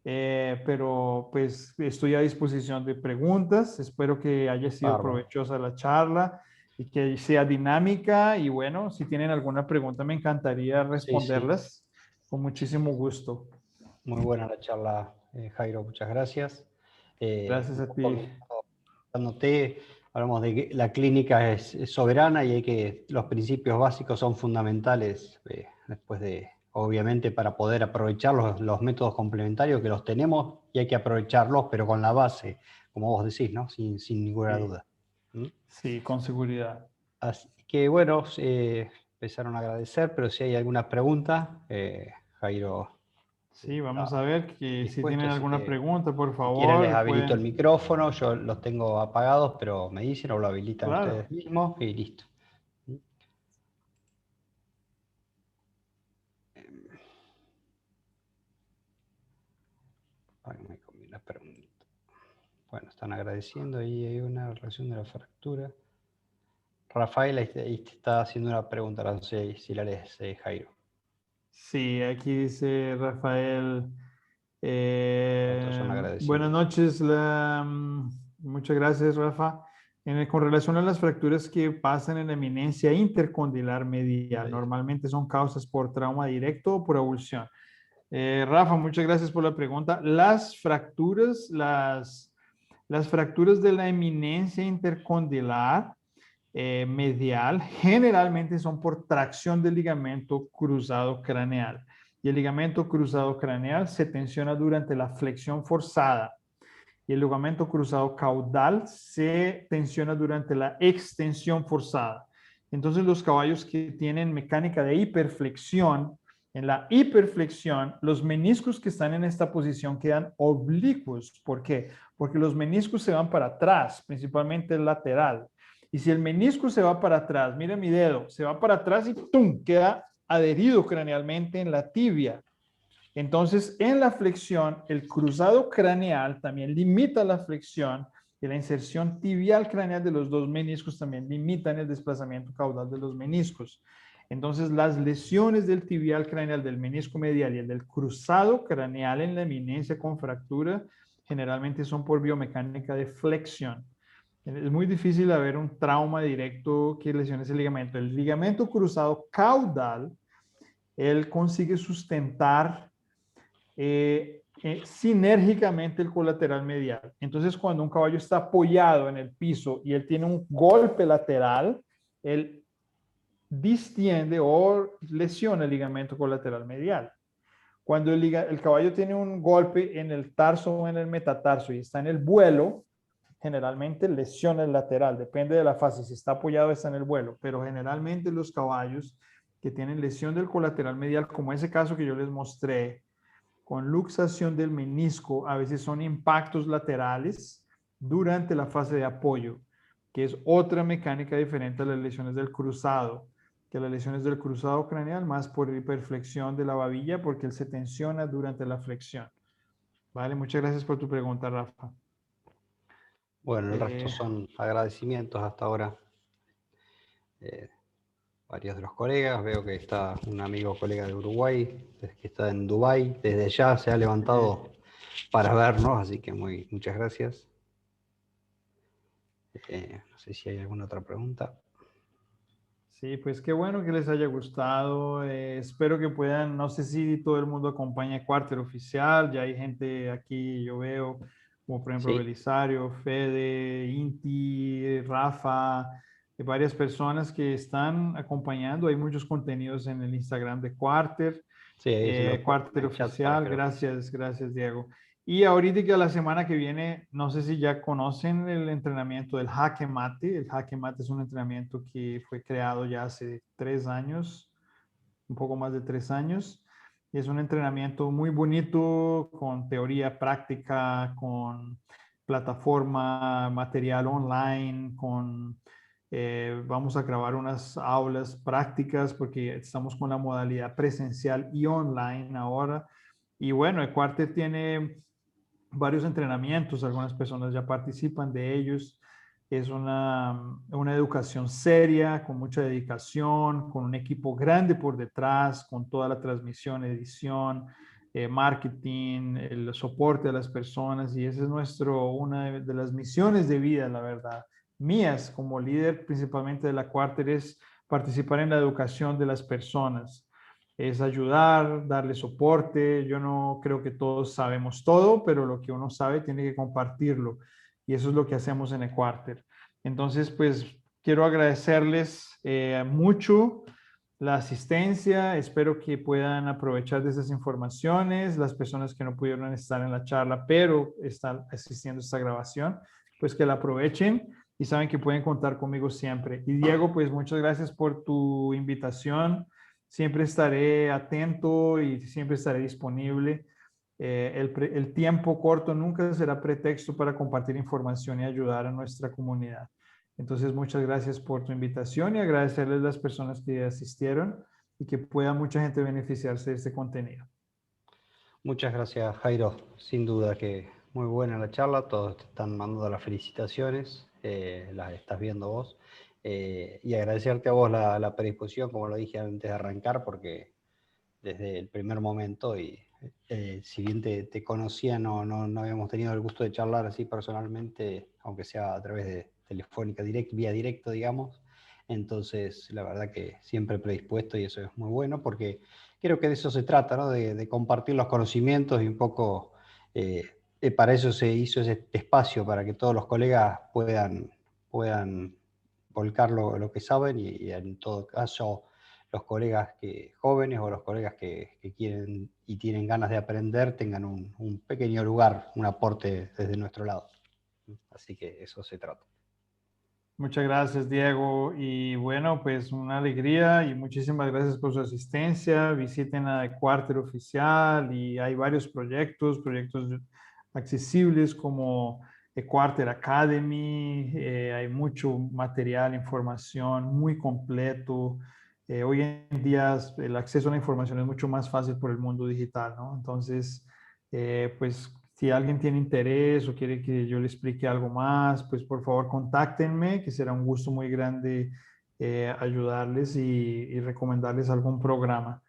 pero pues estoy a disposición de preguntas. Espero que haya sido Bárbaro. provechosa la charla y que sea dinámica. Y bueno, si tienen alguna pregunta, me encantaría Sí, sí. responderlas con muchísimo gusto. Muy buena la charla, Jairo, muchas gracias. Gracias Un a poco ti. anoté, hablamos de que la clínica es soberana y hay que, los principios básicos son fundamentales después de, obviamente, para poder aprovechar los métodos complementarios que los tenemos y hay que aprovecharlos, pero con la base, como vos decís, ¿no? Sin ninguna Sí, duda. ¿Mm? sí, con seguridad. Así que bueno, empezaron a agradecer, pero si hay alguna pregunta, Jairo Sí, vamos está a ver que si dispuesto, tienen así alguna que pregunta, por si quieren les favor, habilito el pueden. micrófono, yo los tengo apagados, pero me dicen o lo habilitan Claro. ustedes mismos y listo. Ay, me comí la pregunta. Bueno, están agradeciendo y hay una relación de la fractura. Rafael ahí te está haciendo una pregunta, no sé si la lees, Jairo. Sí, aquí dice Rafael. Otros son Buenas agradecidos. noches. Muchas gracias, Rafa. Con relación a las fracturas que pasan en la eminencia intercondilar medial, normalmente son causas por trauma directo o por avulsión. Rafa, muchas gracias por la pregunta. Las fracturas de la eminencia intercondilar medial generalmente son por tracción del ligamento cruzado craneal. Y el ligamento cruzado craneal se tensiona durante la flexión forzada. Y el ligamento cruzado caudal se tensiona durante la extensión forzada. Entonces los caballos que tienen mecánica de hiperflexión, en la hiperflexión, los meniscos que están en esta posición quedan oblicuos. ¿Por qué? Porque los meniscos se van para atrás, principalmente el lateral. Y si el menisco se va para atrás, mira mi dedo, se va para atrás y ¡tum! Queda adherido cranealmente en la tibia. Entonces, en la flexión, el cruzado craneal también limita la flexión y la inserción tibial craneal de los dos meniscos también limitan el desplazamiento caudal de los meniscos. Entonces, las lesiones del tibial craneal, del menisco medial y el del cruzado craneal en la eminencia con fractura generalmente son por biomecánica de flexión. Es muy difícil haber un trauma directo que lesione ese ligamento. El ligamento cruzado caudal, él consigue sustentar sinérgicamente el colateral medial. Entonces, cuando un caballo está apoyado en el piso y él tiene un golpe lateral, él distiende o lesiona el ligamento colateral medial. Cuando el caballo tiene un golpe en el tarso o en el metatarso y está en el vuelo, generalmente lesiona el lateral, depende de la fase, si está apoyado está en el vuelo, pero generalmente los caballos que tienen lesión del colateral medial, como ese caso que yo les mostré, con luxación del menisco, a veces son impactos laterales durante la fase de apoyo, que es otra mecánica diferente a las lesiones del cruzado, que las lesiones del cruzado craneal más por hiperflexión de la babilla porque él se tensiona durante la flexión. Vale, muchas gracias por tu pregunta, Rafa. Bueno, el resto son agradecimientos hasta ahora. Varios de los colegas, veo que está un amigo colega de Uruguay, que está en Dubái, desde allá se ha levantado para vernos, así que muchas gracias. No sé si hay alguna otra pregunta. Sí, pues qué bueno que les haya gustado. Espero que puedan, no sé si todo el mundo acompaña Quarter Oficial, ya hay gente aquí, yo veo, como por ejemplo Sí, Belisario, Fede, Inti, Rafa, varias personas que están acompañando. Hay muchos contenidos en el Instagram de Quarter. sí, ahí se lo pongo en Quarter el chat para Oficial, que lo... gracias, gracias Diego. Y ahorita que la semana que viene, no sé si ya conocen el entrenamiento del Jaque Mate. El Jaque Mate es un entrenamiento que fue creado ya hace 3 años, un poco más de 3 años. Y es un entrenamiento muy bonito con teoría práctica, con plataforma, material online, vamos a grabar unas aulas prácticas porque estamos con la modalidad presencial y online ahora. Y bueno, el Quarter tiene varios entrenamientos, algunas personas ya participan de ellos. Es una educación seria, con mucha dedicación, con un equipo grande por detrás, con toda la transmisión, edición, marketing, el soporte a las personas. Y esa es una de las misiones de vida, la verdad, mías como líder, principalmente de la Quarter, es participar en la educación de las personas, es ayudar, darle soporte. Yo no creo que todos sabemos todo, pero lo que uno sabe tiene que compartirlo. Y eso es lo que hacemos en el Quarter. Entonces, pues quiero agradecerles mucho la asistencia. Espero que puedan aprovechar de esas informaciones. Las personas que no pudieron estar en la charla, pero están asistiendo a esta grabación, pues que la aprovechen y saben que pueden contar conmigo siempre. Y Diego, pues muchas gracias por tu invitación. Siempre estaré atento y siempre estaré disponible. El tiempo corto nunca será pretexto para compartir información y ayudar a nuestra comunidad. Entonces, muchas gracias por tu invitación y agradecerles a las personas que asistieron y que pueda mucha gente beneficiarse de este contenido. Muchas gracias, Jairo. Sin duda que muy buena la charla, todos te están mandando las felicitaciones, las estás viendo vos. Y agradecerte a vos la predisposición, como lo dije antes de arrancar, porque desde el primer momento, y si bien te conocía, no habíamos tenido el gusto de charlar así personalmente, aunque sea a través de telefónica, vía directo, digamos. Entonces, la verdad que siempre predispuesto y eso es muy bueno porque creo que de eso se trata, ¿no? De compartir los conocimientos y un poco para eso se hizo ese espacio, para que todos los colegas puedan volcar lo que saben y en todo caso los colegas jóvenes o los colegas que quieren y tienen ganas de aprender tengan un pequeño lugar, un aporte desde nuestro lado. Así que eso se trata. Muchas gracias, Diego. Y bueno, pues una alegría y muchísimas gracias por su asistencia. Visiten a Quarter Oficial y hay varios proyectos accesibles como Quarter Academy. Hay mucho material, información muy completo. Hoy en día el acceso a la información es mucho más fácil por el mundo digital, ¿no? Entonces, pues si alguien tiene interés o quiere que yo le explique algo más, pues por favor contáctenme, que será un gusto muy grande ayudarles y recomendarles algún programa.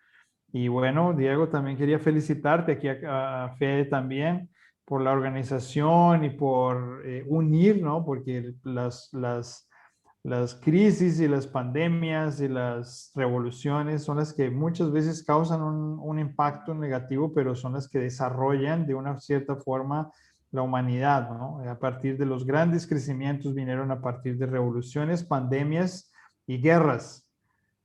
Y bueno, Diego, también quería felicitarte aquí a Fede también por la organización y por unir, ¿no? Porque las crisis y las pandemias y las revoluciones son las que muchas veces causan un impacto negativo, pero son las que desarrollan de una cierta forma la humanidad, ¿no? A partir de los grandes crecimientos vinieron a partir de revoluciones, pandemias y guerras.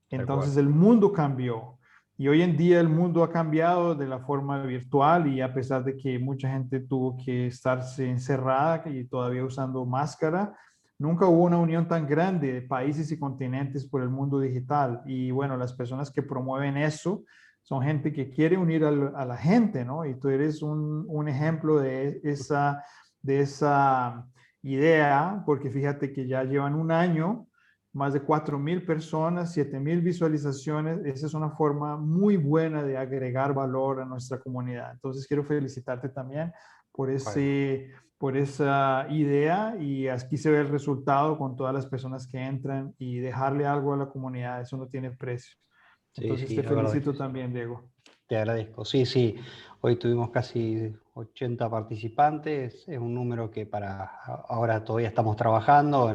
Tal cual. Entonces el mundo cambió. Y hoy en día el mundo ha cambiado de la forma virtual y a pesar de que mucha gente tuvo que estarse encerrada y todavía usando máscara, nunca hubo una unión tan grande de países y continentes por el mundo digital. Y bueno, las personas que promueven eso son gente que quiere unir a la gente, ¿no? Y tú eres un ejemplo de esa idea, porque fíjate que ya llevan un año más de 4.000 personas, 7.000 visualizaciones. Esa es una forma muy buena de agregar valor a nuestra comunidad. Entonces quiero felicitarte también por, Bueno, por esa idea y aquí se ve el resultado con todas las personas que entran y dejarle algo a la comunidad, eso no tiene precio. sí, Entonces sí, te la verdad felicito que sí. también, Diego. Te agradezco. Sí, sí, hoy tuvimos casi 80 participantes, es un número que ahora todavía estamos trabajando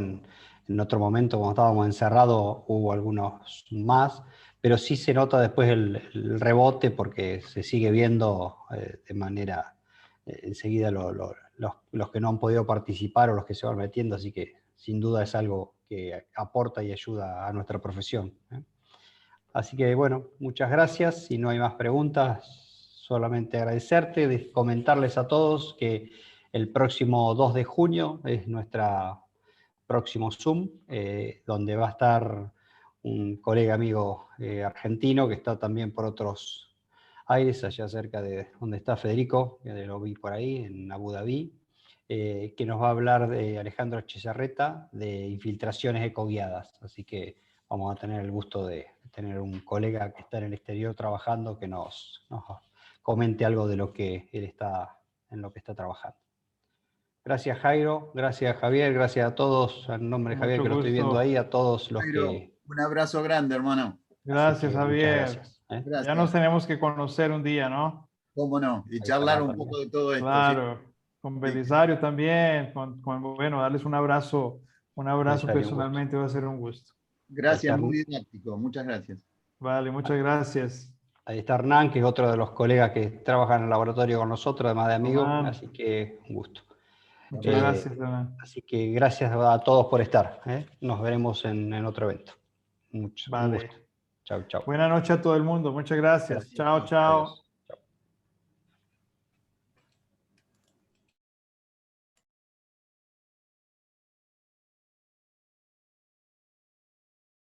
En otro momento, cuando estábamos encerrados, hubo algunos más, pero sí se nota después el rebote porque se sigue viendo de manera, enseguida los que no han podido participar o los que se van metiendo, así que sin duda es algo que aporta y ayuda a nuestra profesión. Así que bueno, muchas gracias. Si no hay más preguntas, solamente agradecerte, comentarles a todos que el próximo 2 de junio es nuestro próximo Zoom, donde va a estar un colega amigo argentino que está también por otros aires, allá cerca de donde está Federico, que lo vi por ahí, en Abu Dhabi, que nos va a hablar de Alejandro Chizarreta, de infiltraciones ecoguiadas. Así que vamos a tener el gusto de tener un colega que está en el exterior trabajando que nos comente algo de lo que él está, en lo que está trabajando. Gracias, Jairo, gracias, Javier, gracias a todos, en nombre de Javier, que lo estoy viendo ahí, a todos los Jairo, que... un abrazo grande, hermano. Gracias, Javier. Gracias, Gracias. Ya nos tenemos que conocer un día, ¿no? Cómo no, y charlar un poco de todo esto. Claro, ¿sí? con Belisario también, bueno, darles un abrazo personalmente va a ser un gusto. Gracias, muy didáctico, muchas gracias. Vale, muchas gracias. Ahí está Hernán, que es otro de los colegas que trabajan en el laboratorio con nosotros, además de amigos, así que un gusto. Muchas gracias, Hernán. Así que gracias a todos por estar. Nos veremos en otro evento. Un gusto. Vale. Chau, chau. Buenas noches a todo el mundo. Muchas gracias. Chao, chao. Adiós.